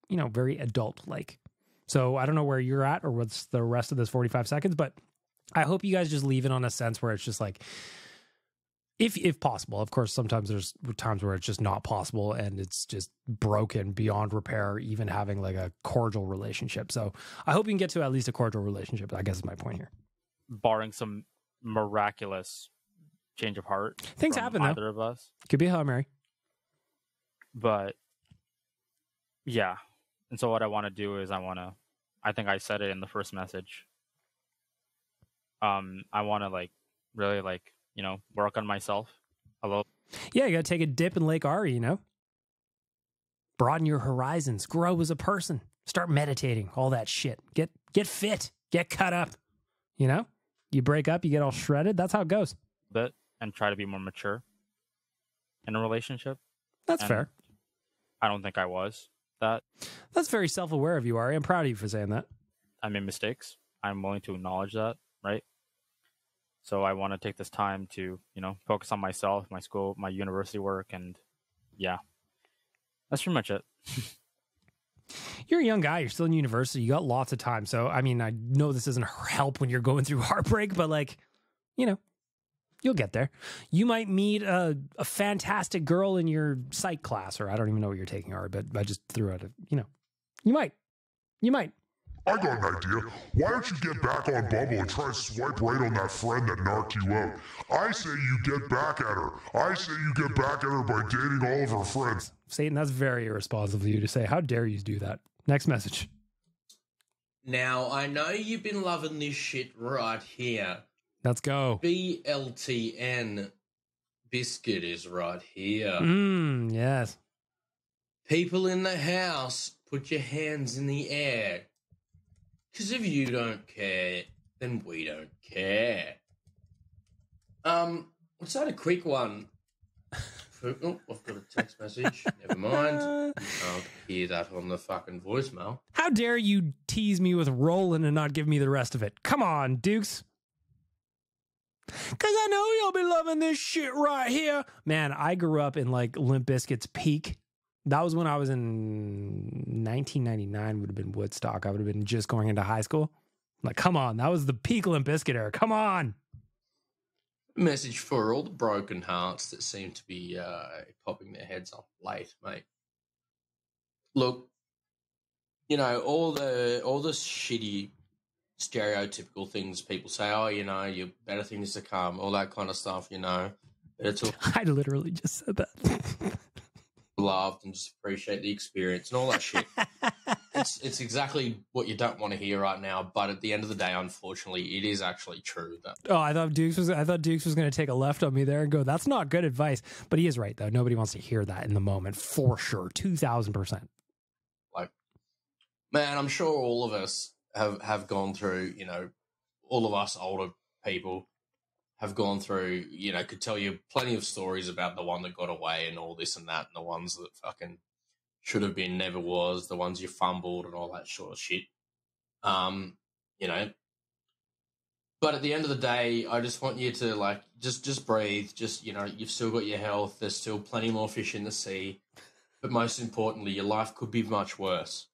you know, very adult-like. So I don't know where you're at or what's the rest of this 45 seconds, but I hope you guys just leave it on a sense where it's just like, if possible. Of course, sometimes there's times where it's just not possible and it's just broken beyond repair, even having like a cordial relationship. So I hope you can get to at least a cordial relationship, I guess is my point here. Barring some miraculous change of heart. Things happen, either though. of us. Could be a Hail Mary. But yeah. And so what I want to do is I think I said it in the first message. I want to like really like, you know, work on myself a little. Yeah, you got to take a dip in Lake Ari, you know? Broaden your horizons, grow as a person, start meditating, all that shit. Get fit, get cut up, you know? You break up, you get all shredded. That's how it goes. Bit and try to be more mature in a relationship. That's fair. I don't think I was that. That's very self-aware of you, Ari. I'm proud of you for saying that. I made mistakes. I'm willing to acknowledge that, right? So I want to take this time to, you know, focus on myself, my school, my university work, and yeah, that's pretty much it. You're a young guy. You're still in university. You got lots of time. So, I mean, I know this doesn't help when you're going through heartbreak, but like, you know, you'll get there. You might meet a fantastic girl in your psych class, or I don't even know what you're taking, Ari, but I just threw out you know, you might. I got an idea. Why don't you get back on Bumble and try to swipe right on that friend that knocked you out? I say you get back at her. I say you get back at her by dating all of her friends. Satan, that's very irresponsible of you to say. How dare you do that? Next message. Now, I know you've been loving this shit right here. Let's go. BLTN biscuit is right here. Yes. People in the house, put your hands in the air. Because if you don't care, then we don't care. Let's add a quick one. Oh, I've got a text message. Never mind. I'll hear that on the fucking voicemail. How dare you tease me with Roland and not give me the rest of it? Come on, Dukes. Because I know you'll be loving this shit right here. Man, I grew up in like Limp Bizkit's peak. That was when I was in 1999, would have been Woodstock. I would have been just going into high school. Like, come on. That was the peak Limp Bizkit era. Come on. Message for all the broken hearts that seem to be popping their heads off late, mate. Look, you know, all the shitty stereotypical things people say, oh, you know, you better things to come, all that kind of stuff, you know. I literally just said that. Loved and just appreciate the experience and all that shit. It's exactly what you don't want to hear right now, but at the end of the day, unfortunately, it is actually true. That I thought Dukes was going to take a left on me there and go, that's not good advice. But he is right, though. Nobody wants to hear that in the moment, for sure. 2,000%. Like, man, I'm sure all of us have gone through, you know, all of us older people have gone through, you know, could tell you plenty of stories about the one that got away and all this and that, and the ones that fucking should have been, never was, the ones you fumbled and all that sort of shit. You know. But at the end of the day, I just want you to, like, just breathe. Just, you know, you've still got your health. There's still plenty more fish in the sea. But most importantly, your life could be much worse.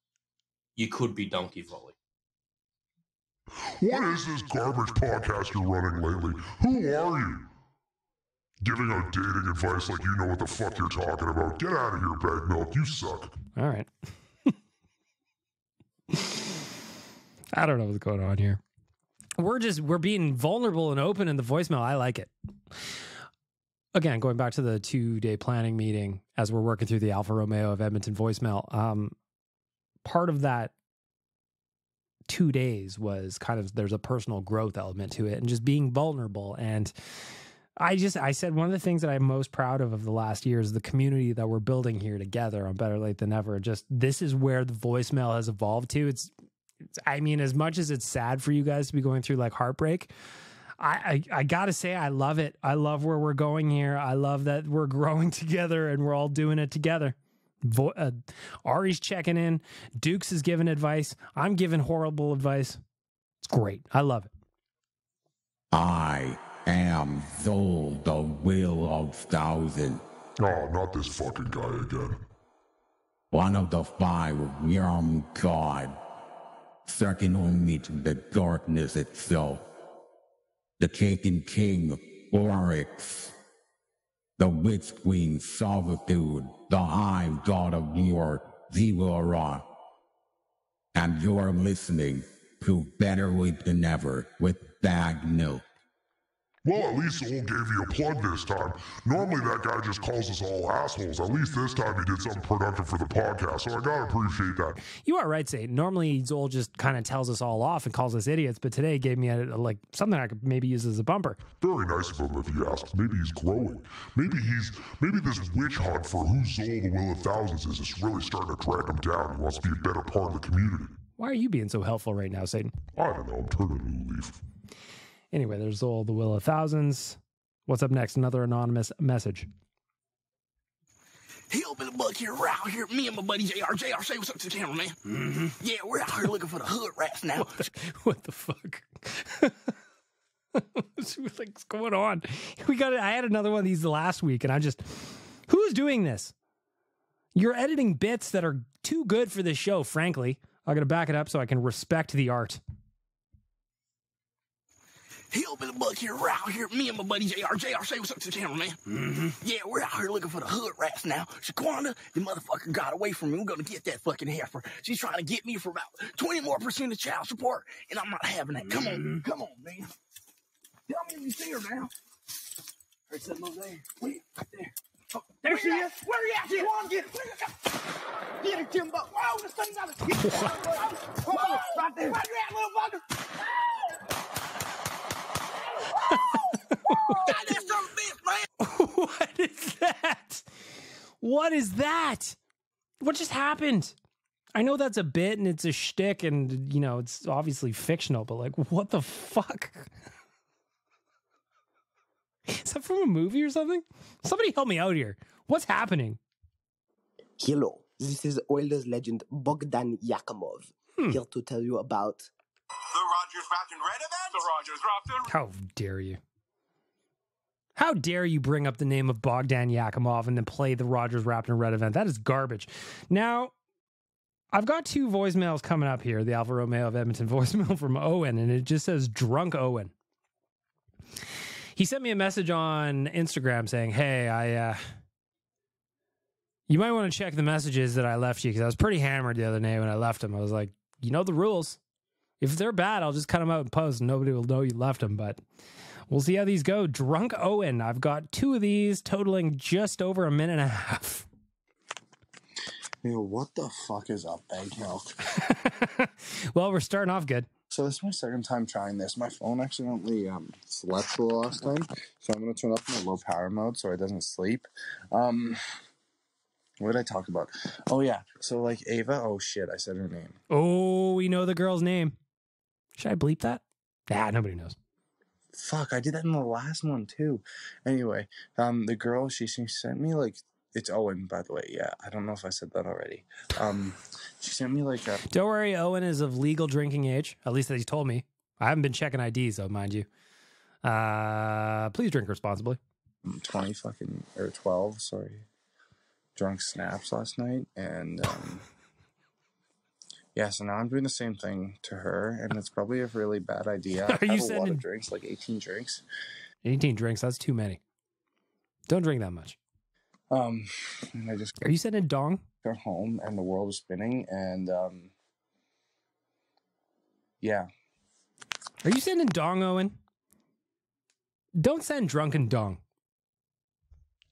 You could be Donkey Volley. What is this garbage podcast you're running lately? Who are you? Giving out dating advice like you know what the fuck you're talking about. Get out of here, bag milk. You suck. All right. I don't know what's going on here. We're being vulnerable and open in the voicemail. I like it. Again, going back to the 2-day planning meeting as we're working through the Alfa Romeo of Edmonton voicemail, part of that 2 days was kind of, there's a personal growth element to it and just being vulnerable. And I said one of the things that I'm most proud of the last year is the community that we're building here together on Better Late Than Never. Just, this is where the voicemail has evolved to. It's I mean, as much as it's sad for you guys to be going through like heartbreak, I gotta say, I love it. I love where we're going here. I love that we're growing together and we're all doing it together. Ari's checking in. Dukes is giving advice. I'm giving horrible advice. It's great. I love it. I am Zol, the Will of Thousand. Oh, not this fucking guy again. One of the 5 young God, second only to the darkness itself. The Taken King, Oryx. The Witch Queen, Solitude. The High God of New York, Zivora. And you're listening to Better Late Than Never with Bag Milk. Well, at least Soul gave you a plug this time. Normally that guy just calls us all assholes. At least this time he did something productive for the podcast, so I gotta appreciate that. You are right, Satan. Normally Zol just kind of tells us all off and calls us idiots, but today he gave me like something I could maybe use as a bumper. Very nice of him, if you ask. Maybe he's growing. Maybe this witch hunt for who Zol the Will of Thousands is really starting to drag him down. He wants to be a better part of the community. Why are you being so helpful right now, Satan? I don't know. I'm turning a new leaf. Anyway, there's Zol, the Will of Thousands. What's up next? Another anonymous message. Hillbilly Buck here, we're out here. Me and my buddy JR. JR, say what's up to the channel, man. Mm-hmm. Yeah, we're out here looking for the hood rats now. What the fuck? What's going on? I had another one of these last week, and who's doing this? You're editing bits that are too good for this show, frankly. I gotta back it up so I can respect the art. Hillbilly Buck here, we're out here. Me and my buddy JR. JR, say what's up to the channel, man. Mm-hmm. Yeah, we're out here looking for the hood rats now. Shaquanda, the motherfucker got away from me. We're gonna get that fucking heifer. She's trying to get me for about 20% more of child support, and I'm not having that. Come on, man. Tell me if you see her now. There's something over there. Wait, right there. Oh, there she is. Where are you at? Come on, get it. Get it, Timbo. Whoa, this thing's out of the Whoa, right there. Where you at, little bugger? What is that? What is that? What just happened? I know that's a bit and it's a shtick and, it's obviously fictional, but like, what the fuck? Is that from a movie or something? Somebody help me out here. What's happening? Hello, this is Oilers legend Bogdan Yakimov, here to tell you about the Rogers Wrapped in Red event. The Rogers Wrapped in How dare you? How dare you bring up the name of Bogdan Yakimov and then play the Rogers Wrapped in Red event? That is garbage. Now, I've got 2 voicemails coming up here. The Alfa Romeo of Edmonton voicemail from Owen, and it just says Drunk Owen. He sent me a message on Instagram saying, hey, you might want to check the messages that I left you because I was pretty hammered the other day when I left them. I was like, you know the rules. If they're bad, I'll just cut them out and post and nobody will know you left them, but we'll see how these go. Drunk Owen. I've got 2 of these totaling just over a minute and a half. Yo, what the fuck is up, Bag Milk? Well, we're starting off good. So this is my second time trying this. My phone accidentally slept for the last time, so I'm going to turn up my low power mode so it doesn't sleep. What did I talk about? Oh, yeah. So, like, Ava. Oh, shit. I said her name. Oh, we know the girl's name. Should I bleep that? Nah, nobody knows. Fuck, I did that in the last one, too. Anyway, the girl, she sent me, like, it's Owen, by the way. Yeah, I don't know if I said that already. She sent me, like, a... Don't worry, Owen is of legal drinking age. At least that he's told me. I haven't been checking IDs, though, mind you. Please drink responsibly. 12, sorry. Drunk snaps last night, and yeah, so now I'm doing the same thing to her, and it's probably a really bad idea. I have a lot of drinks, like 18 drinks. 18 drinks, that's too many. Don't drink that much. And I just... Are you sending dong? Got home, and the world was spinning, and yeah. Are you sending dong, Owen? Don't send drunken dong.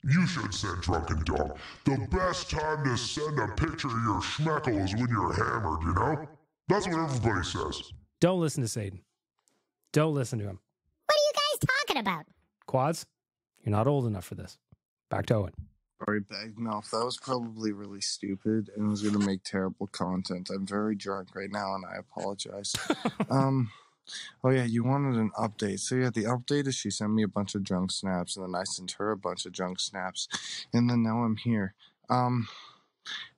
You should send drunken dog. The best time to send a picture of your schmeckle is when you're hammered, you know? That's what everybody says. Don't listen to Satan. Don't listen to him. What are you guys talking about? Quads, you're not old enough for this. Back to Owen. Sorry, Bag Mouth. That was probably really stupid and was going to make terrible content. I'm very drunk right now, and I apologize. Oh yeah, you wanted an update. So yeah, the update is she sent me a bunch of drunk snaps, and then I sent her a bunch of drunk snaps, and then now I'm here.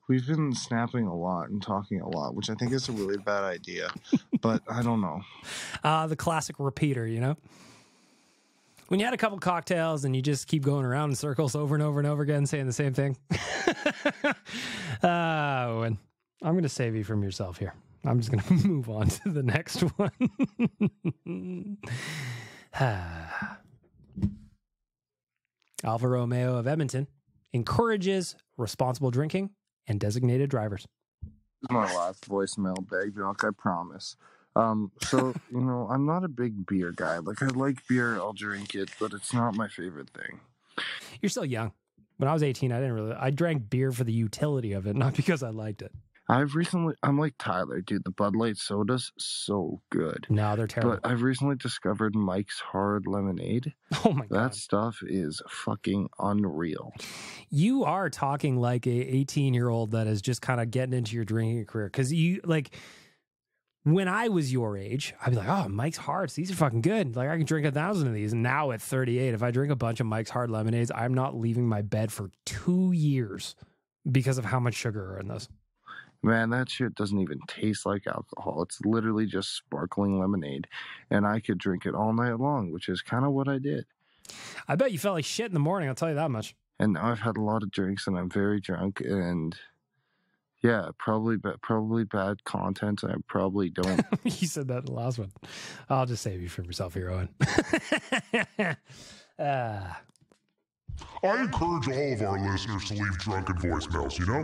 We've been snapping a lot and talking a lot, which I think is a really bad idea, but I don't know. The classic repeater, you know? When you had a couple cocktails and you just keep going around in circles over and over and over again, saying the same thing. Owen, I'm going to save you from yourself here. I'm just going to move on to the next one. Alfa Romeo of Edmonton encourages responsible drinking and designated drivers. This is my last voicemail, Bag Junk, I promise. So, you know, I'm not a big beer guy. Like, I like beer, I'll drink it, but it's not my favorite thing. You're still young. When I was 18, I drank beer for the utility of it, not because I liked it. I'm like Tyler, dude. The Bud Light soda's so good. No, they're terrible. But I've recently discovered Mike's Hard Lemonade. Oh my God. That stuff is fucking unreal. You are talking like a 18-year-old that is just kind of getting into your drinking career. Because you, like, when I was your age, I'd be like, oh, Mike's Hards, these are fucking good. Like, I can drink 1,000 of these. And now at 38, if I drink a bunch of Mike's Hard Lemonades, I'm not leaving my bed for 2 years because of how much sugar are in those. Man, that shit doesn't even taste like alcohol. It's literally just sparkling lemonade. And I could drink it all night long, which is kind of what I did. I bet you felt like shit in the morning, I'll tell you that much. And now I've had a lot of drinks and I'm very drunk. And yeah, probably bad content. I probably don't. You said that in the last one. I'll just save you from yourself here, Owen. I encourage all of our listeners to leave drunken voicemails, you know?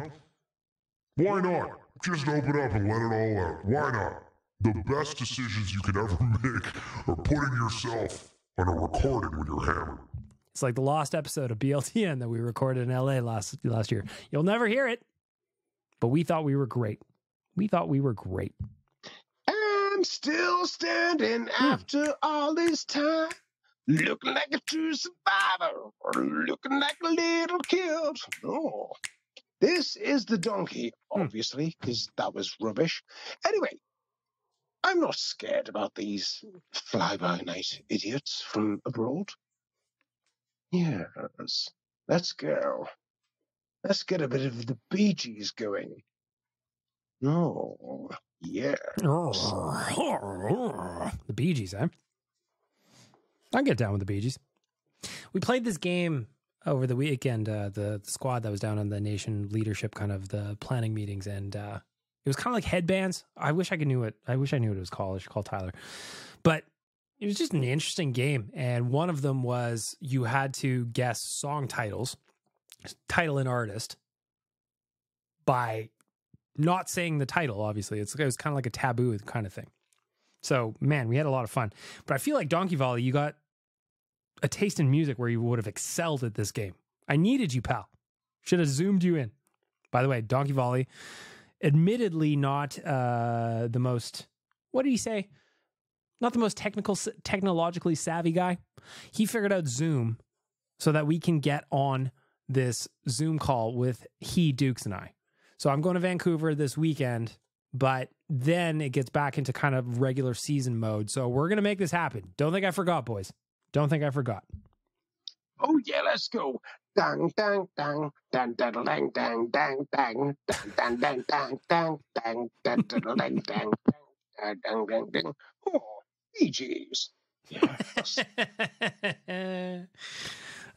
Why not? Just open up and let it all out. Why not? The best decisions you could ever make are putting yourself on a recording when you're hammered. It's like the lost episode of BLTN that we recorded in LA last year. You'll never hear it, but we thought we were great. We thought we were great. I'm still standing after all this time, looking like a true survivor, or looking like a little kid. Oh. This is the donkey, obviously, because that was rubbish. Anyway, I'm not scared about these fly-by-night idiots from abroad. Yes, let's go. Let's get a bit of the Bee Gees going. Oh, yeah. The Bee Gees, eh? I'll get down with the Bee Gees. We played this game over the weekend, the squad that was down on the nation leadership, kind of the planning meetings, and it was kind of like headbands. I wish I knew what it was called. I should call Tyler. But it was just an interesting game, and one of them was you had to guess song titles, title and artist, by not saying the title, obviously. It was kind of like a taboo kind of thing. So, man, we had a lot of fun. But I feel like Donkey Volley, you got a taste in music where you would have excelled at this game. I needed you, pal. Should have zoomed you in. By the way, Donkey Volley, admittedly not the most, what did he say? Not the most technologically savvy guy. He figured out Zoom so that we can get on this Zoom call with Dukes and I. So I'm going to Vancouver this weekend, but then it gets back into kind of regular season mode. So we're going to make this happen. Don't think I forgot, boys. Don't think I forgot. Oh yeah, let's go. Dang dang dang dang dang dang dang dang dang dang dang dang dang dang dang dang dang dang dang dang. Oh, Bee Gees. Yes.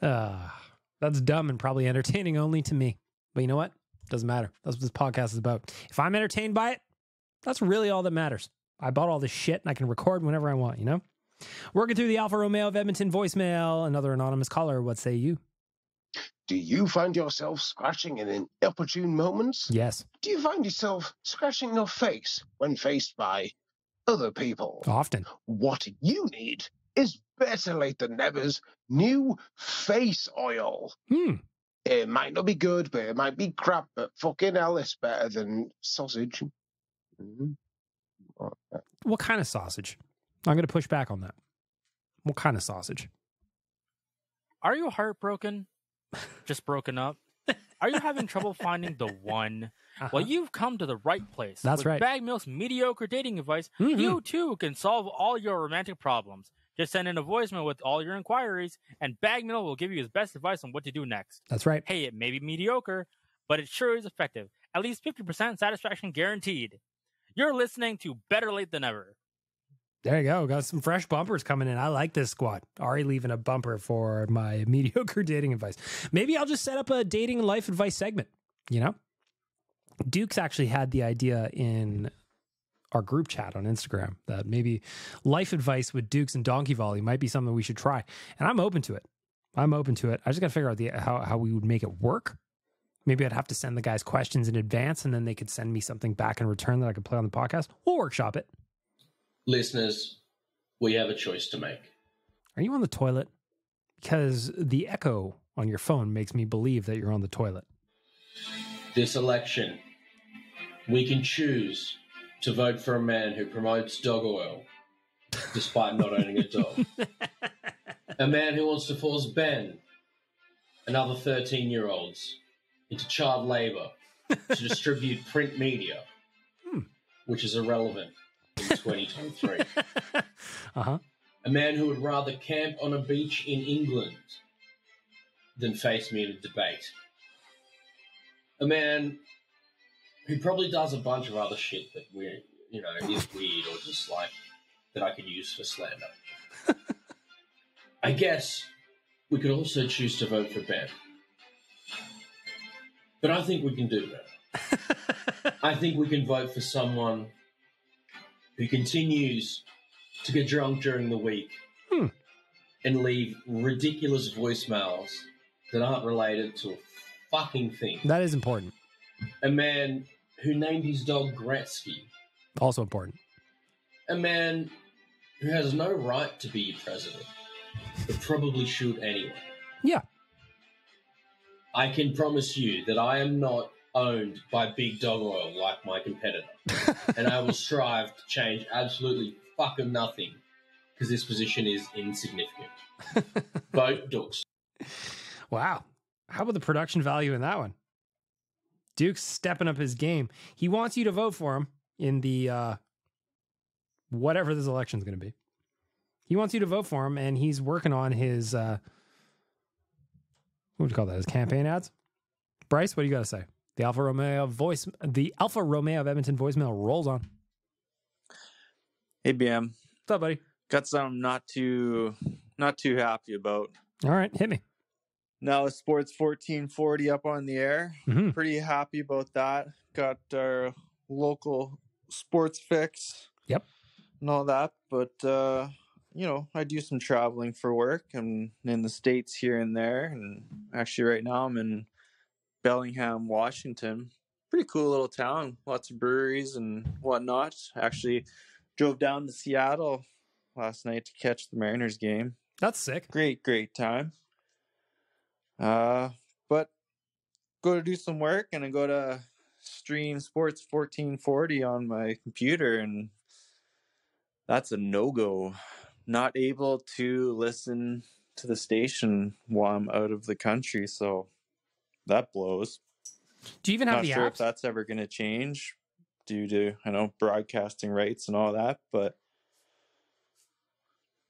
That's dumb and probably entertaining only to me. But you know what? Doesn't matter. That's what this podcast is about. If I'm entertained by it, that's really all that matters. I bought all this shit and I can record whenever I want, you know? Working through the Alfa Romeo of Edmonton voicemail, another anonymous caller. What say you? Do you find yourself scratching in inopportune moments? Yes. Do you find yourself scratching your face when faced by other people? Often. What you need is better late than never's new face oil. It might not be good, but it might be crap, but fucking hell, it's better than sausage. What kind of sausage? I'm going to push back on that. What kind of sausage? Are you heartbroken? Just broken up? Are you having trouble finding the one? Well, you've come to the right place. That's With right. Bag Milk's mediocre dating advice, you too can solve all your romantic problems. Just send in a voicemail with all your inquiries, and Bag Milk will give you his best advice on what to do next. That's right. Hey, it may be mediocre, but it sure is effective. At least 50% satisfaction guaranteed. You're listening to Better Late Than Ever. There you go. Got some fresh bumpers coming in. I like this squad. Ari leaving a bumper for my mediocre dating advice. Maybe I'll just set up a dating and life advice segment, you know? Duke's actually had the idea in our group chat on Instagram that maybe life advice with Dukes and Donkey Volley might be something we should try. And I'm open to it. I just got to figure out how we would make it work. Maybe I'd have to send the guys questions in advance and then they could send me something back in return that I could play on the podcast. We'll workshop it. Listeners, we have a choice to make. Are you on the toilet? Because the echo on your phone makes me believe that you're on the toilet. This election, we can choose to vote for a man who promotes dog oil despite not owning a dog. A man who wants to force Ben and other 13-year-olds into child labor to distribute print media, which is irrelevant in 2023. A man who would rather camp on a beach in England than face me in a debate. A man who probably does a bunch of other shit that is weird or just like that I could use for slander. I guess we could also choose to vote for Ben. But I think we can do better. I think we can vote for someone who continues to get drunk during the week and leave ridiculous voicemails that aren't related to a fucking thing. That is important. A man who named his dog Gretzky. Also important. A man who has no right to be president, but probably should anyway. Yeah. I can promise you that I am not owned by Big Dog Oil like my competitor. And I will strive to change absolutely fucking nothing because this position is insignificant. Vote Dukes. Wow. How about the production value in that one? Duke's stepping up his game. He wants you to vote for him in the whatever this election's going to be. He wants you to vote for him, and he's working on his what would you call that? His campaign ads? Bryce, what do you got to say? The Alfa Romeo of Edmonton voicemail rolls on. Hey BM. What's up, buddy? Got something not too happy about. All right, hit me. Now Sports 1440 up on the air. Mm-hmm. Pretty happy about that. Got our local sports fix. Yep. And all that. But I do some traveling for work. I'm in the States here and there. And actually right now I'm in Bellingham, Washington. Pretty cool little town. Lots of breweries and whatnot. Actually drove down to Seattle last night to catch the Mariners game. That's sick. Great time. But go to do some work and I go to stream Sports 1440 on my computer and that's a no-go. Not able to listen to the station while I'm out of the country, so that blows. Do you even have Not the sure apps? if that's ever going to change due to, broadcasting rights and all that, but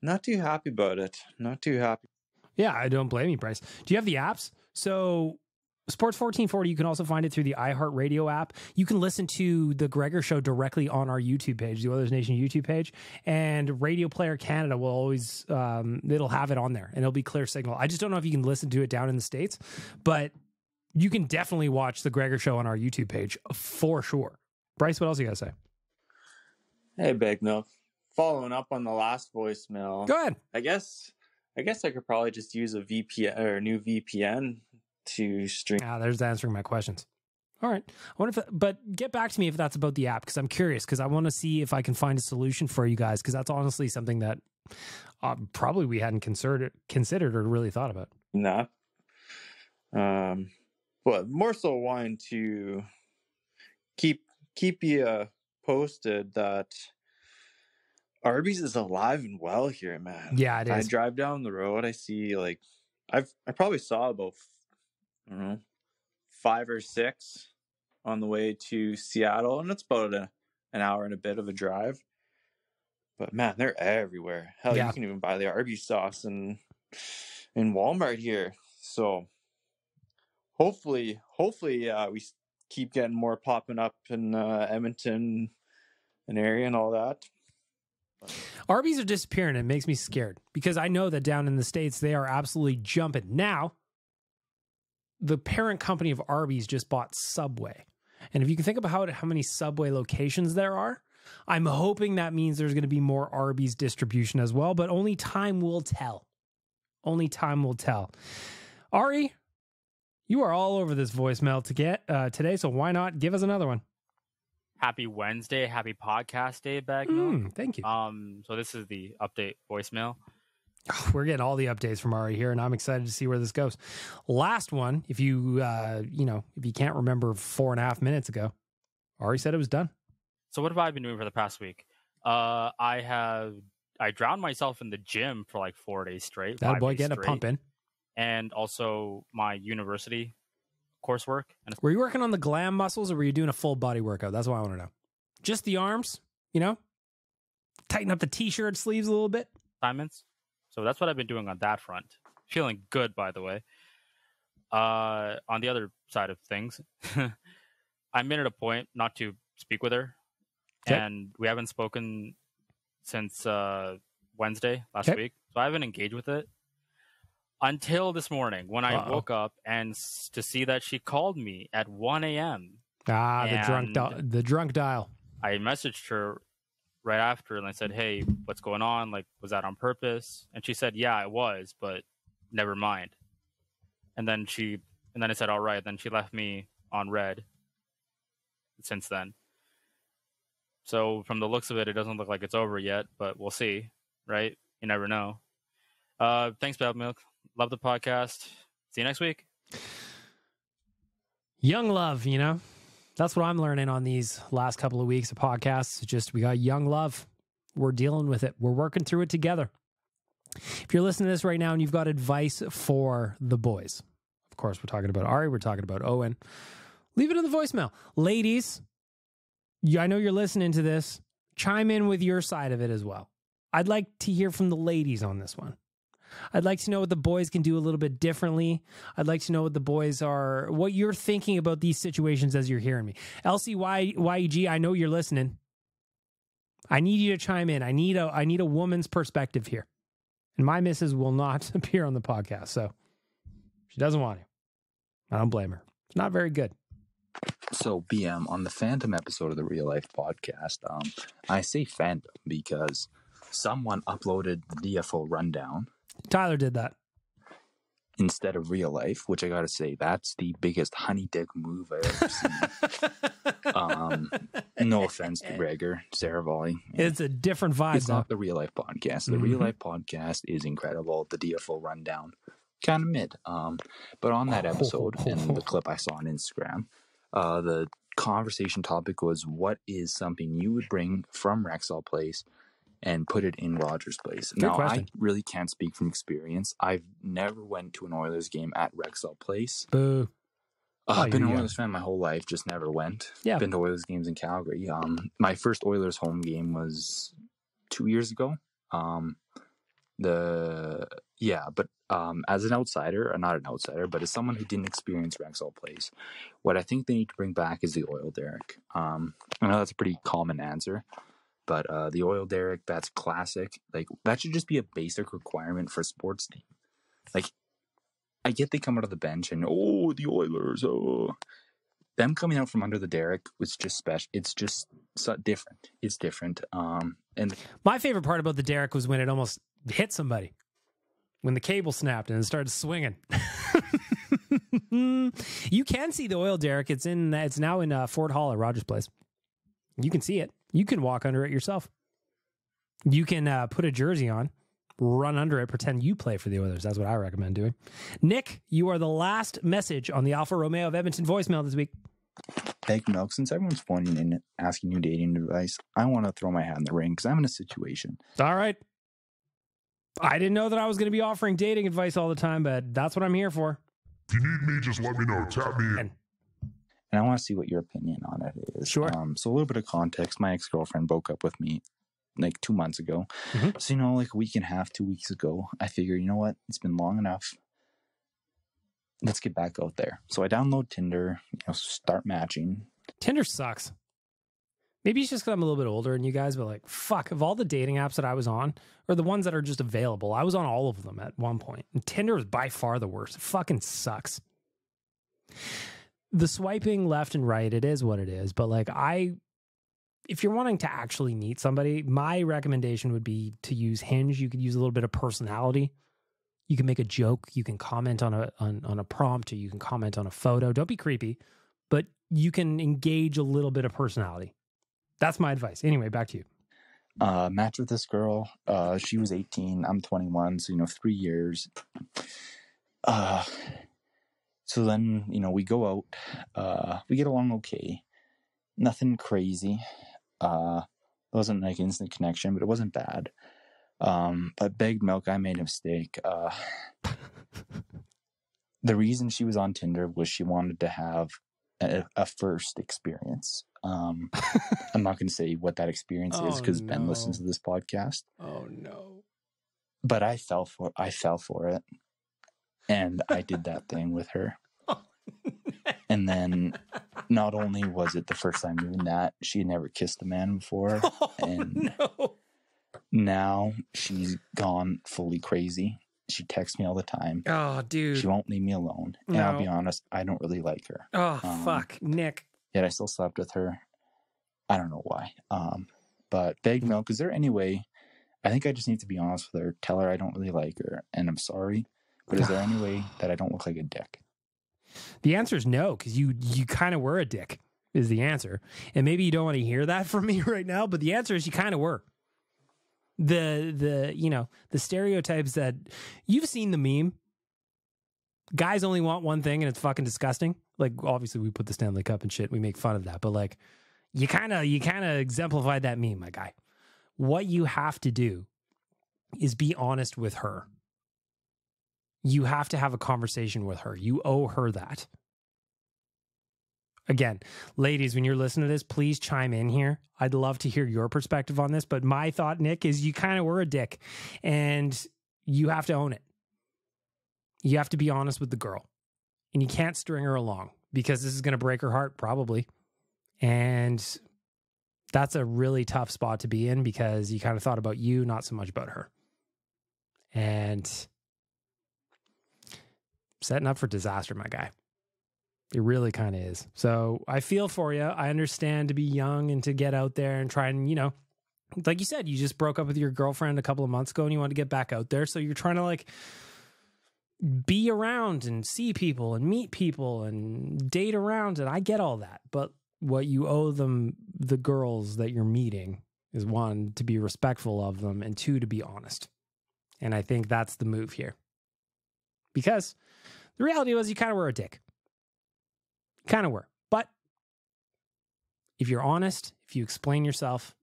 not too happy about it. Not too happy. Yeah, I don't blame you, Bryce. Do you have the apps? So Sports 1440, you can also find it through the iHeartRadio app. You can listen to the Gregor Show directly on our YouTube page, the Oilers Nation YouTube page. And Radio Player Canada will always, it'll have it on there and it'll be clear signal. I just don't know if you can listen to it down in the States, but you can definitely watch the Gregor Show on our YouTube page for sure. Bryce, what else you got to say? Hey, Big Milk. Following up on the last voicemail. Go ahead. I guess I could probably just use a VPN or a new VPN to stream. There's answering my questions. All right. But get back to me if that's about the app because I'm curious because I want to see if I can find a solution for you guys because that's honestly something that probably we hadn't considered or really thought about. Nah. But more so wanting to keep you posted that Arby's is alive and well here, man. Yeah, it is. I drive down the road, I see I probably saw about 5 or 6 on the way to Seattle, and it's about an hour and a bit of a drive. But man, they're everywhere. Hell, Yeah. you can even buy the Arby's sauce in Walmart here. So hopefully, we keep getting more popping up in Edmonton and area and all that. Arby's are disappearing. It makes me scared because I know that down in the States, they are absolutely jumping. Now, the parent company of Arby's just bought Subway. And if you can think about how many Subway locations there are, I'm hoping that means there's going to be more Arby's distribution as well, but only time will tell. Only time will tell. Ari, you are all over this voicemail today, so why not give us another one? Happy Wednesday, happy podcast day, Bag Milk. Thank you. So this is the update voicemail. We're getting all the updates from Ari here, and I'm excited to see where this goes. Last one, if you can't remember 4.5 minutes ago, Ari said it was done. So what have I been doing for the past week? I drowned myself in the gym for like 4 days straight. That boy getting a pump in. And also my university coursework. Were you working on the glam muscles or were you doing a full body workout? That's what I want to know. Just the arms, tighten up the t-shirt sleeves a little bit. Assignments. So that's what I've been doing on that front. Feeling good, by the way. On the other side of things, I made it a point not to speak with her. Okay. And we haven't spoken since Wednesday last week. So I haven't engaged with it until this morning when I woke up and to see that she called me at 1 a.m. The drunk dial. I messaged her right after and I said, hey, what's going on? Like, was that on purpose? And she said, yeah, it was, but never mind. And then I said, all right. Then she left me on red since then. So from the looks of it, it doesn't look like it's over yet, but we'll see, right? You never know. Thanks, Bad Milk. Love the podcast. See you next week. Young love, That's what I'm learning on these last couple of weeks of podcasts. It's just we got young love. We're dealing with it. We're working through it together. If you're listening to this right now and you've got advice for the boys, of course, we're talking about Ari, we're talking about Owen. Leave it in the voicemail. Ladies, I know you're listening to this. Chime in with your side of it as well. I'd like to hear from the ladies on this one. I'd like to know what the boys can do a little bit differently. I'd like to know what you're thinking about these situations as you're hearing me. LCYEG, I know you're listening. I need you to chime in. I need a woman's perspective here. And my missus will not appear on the podcast, so she doesn't want to. I don't blame her. It's not very good. So, BM, on the Phantom episode of the Real Life podcast, I say Phantom because someone uploaded the DFO rundown. Tyler did that. Instead of Real Life, which I gotta say, that's the biggest honey dick move I've ever seen. No offense to Gregor, Sarah Volley. It's a different vibe. It's not the Real Life podcast. The Real Life podcast is incredible. The DFO rundown, kind of mid. But on that episode and the clip I saw on Instagram, the conversation topic was, what is something you would bring from Rexall Place and put it in Rogers Place? Good now, question. I really can't speak from experience. I've never went to an Oilers game at Rexall Place. Boo. I've been an Oilers fan my whole life, just never went. Yeah. Been to Oilers games in Calgary. My first Oilers home game was 2 years ago. As an outsider, or not an outsider, but as someone who didn't experience Rexall Place, what I think they need to bring back is the oil derrick. I know that's a pretty common answer, but the oil derrick, that's classic. Like, that should just be a basic requirement for a sports team. Like, I get they come out of the bench and, the Oilers, them coming out from under the derrick was just special. It's just different. It's different. And my favorite part about the derrick was when it almost hit somebody. When the cable snapped and it started swinging. You can see the oil derrick. It's now in Fort Hall at Rogers Place. You can see it. You can walk under it yourself. You can put a jersey on, run under it, pretend you play for the Oilers. That's what I recommend doing. Nick, you are the last message on the Alfa Romeo of Edmonton voicemail this week. Bag Milk, since everyone's phoning in asking you dating advice, I want to throw my hat in the ring because I'm in a situation. All right. I didn't know that I was going to be offering dating advice all the time, but that's what I'm here for. If you need me, just let me know. Tap me in. and I want to see what your opinion on it is. Sure. So a little bit of context. My ex-girlfriend broke up with me like 2 months ago. So, like a week and a half, 2 weeks ago, I figured, you know what? It's been long enough. Let's get back out there. So I download Tinder, start matching. Tinder sucks. Maybe it's just because I'm a little bit older than you guys, but like, fuck, of all the dating apps that I was on, or the ones that are just available, I was on all of them at one point. And Tinder is by far the worst. It fucking sucks. The swiping left and right, it is what it is. But like, if you're wanting to actually meet somebody, my recommendation would be to use Hinge. You could use a little bit of personality. You can make a joke. You can comment on a prompt, or you can comment on a photo. Don't be creepy, but you can engage a little bit of personality. That's my advice. Anyway, back to you. Match with this girl. She was 18. I'm 21. So, 3 years. So then, we go out. We get along okay. Nothing crazy. It wasn't like instant connection, but it wasn't bad. But Big Milk, I made a mistake. The reason she was on Tinder was she wanted to have a first experience. I'm not going to say what that experience is because Ben listens to this podcast. Oh no! But I fell for it, and I did that thing with her. And then, not only was it the first time doing that, she had never kissed a man before, and now she's gone fully crazy. She texts me all the time. Oh, dude. She won't leave me alone. And I'll be honest, I don't really like her. Oh, fuck. Nick. Yet I still slept with her. I don't know why. But Big Milk, is there any way, I think I just need to be honest with her, tell her I don't really like her, and I'm sorry, but is there any way that I don't look like a dick? The answer is no, because you kind of were a dick, is the answer. And maybe you don't want to hear that from me right now, but the answer is you kind of were. The stereotypes that you've seen, the meme, guys only want one thing and it's fucking disgusting. Like, obviously we put the Stanley Cup and shit, we make fun of that, but like, you kind of exemplified that meme, my guy. What you have to do is be honest with her. You have to have a conversation with her. You owe her that. Again, ladies, when you're listening to this, please chime in here. I'd love to hear your perspective on this. But my thought, Nick, is you kind of were a dick and you have to own it. You have to be honest with the girl and you can't string her along because this is going to break her heart probably. And that's a really tough spot to be in because you kind of thought about you, not so much about her. And setting up for disaster, my guy. It really kind of is. So I feel for you. I understand to be young and to get out there and try and, like you said, you just broke up with your girlfriend a couple of months ago and you want to get back out there. So you're trying to like be around and see people and meet people and date around. And I get all that. But what you owe them, the girls that you're meeting, is one, to be respectful of them, and two, to be honest. And I think that's the move here. Because the reality was you kind of were a dick. Kind of were. But if you're honest, if you explain yourself,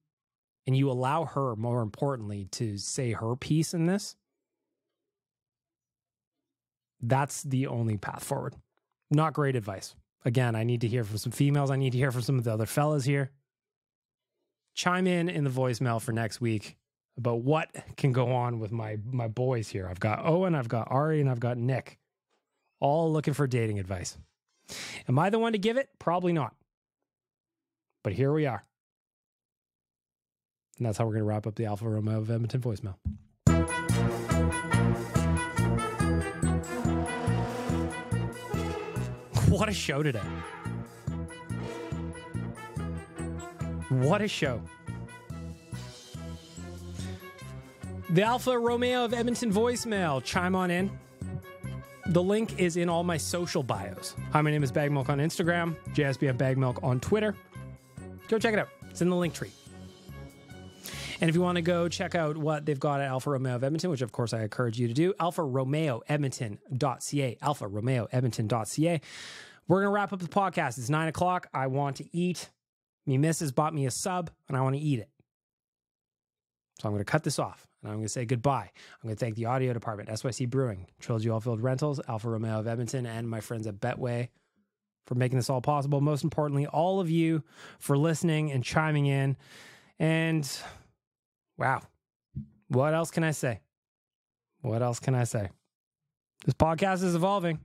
and you allow her, more importantly, to say her piece in this, that's the only path forward. Not great advice. Again, I need to hear from some females. I need to hear from some of the other fellas here. Chime in the voicemail for next week about what can go on with my boys here. I've got Owen, I've got Ari, and I've got Nick. All looking for dating advice. Am I the one to give it? Probably not. But here we are. And that's how we're going to wrap up the Alpha Romeo of Edmonton voicemail. What a show today. What a show. The Alpha Romeo of Edmonton voicemail. Chime on in. The link is in all my social bios. Hi, my name is Bagmilk on Instagram, JSBF Bagmilk on Twitter. Go check it out. It's in the link tree. And if you want to go check out what they've got at Alpha Romeo of Edmonton, which of course I encourage you to do, alpharomeoedmonton.ca, alpharomeoedmonton.ca. We're going to wrap up the podcast. It's 9 o'clock. I want to eat. Me missus bought me a sub, and I want to eat it. So I'm going to cut this off, and I'm going to say goodbye. I'm going to thank the audio department, SYC Brewing, Trilogy Allfield Rentals, Alpha Romeo of Edmonton, and my friends at Betway for making this all possible. Most importantly, all of you for listening and chiming in. And wow, what else can I say? What else can I say? This podcast is evolving.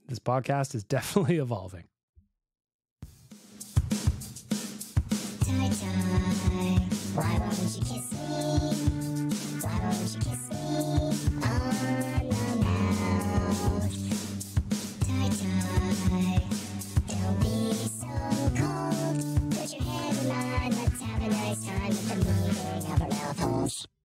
This podcast is definitely evolving. Tie-tie, why won't you kiss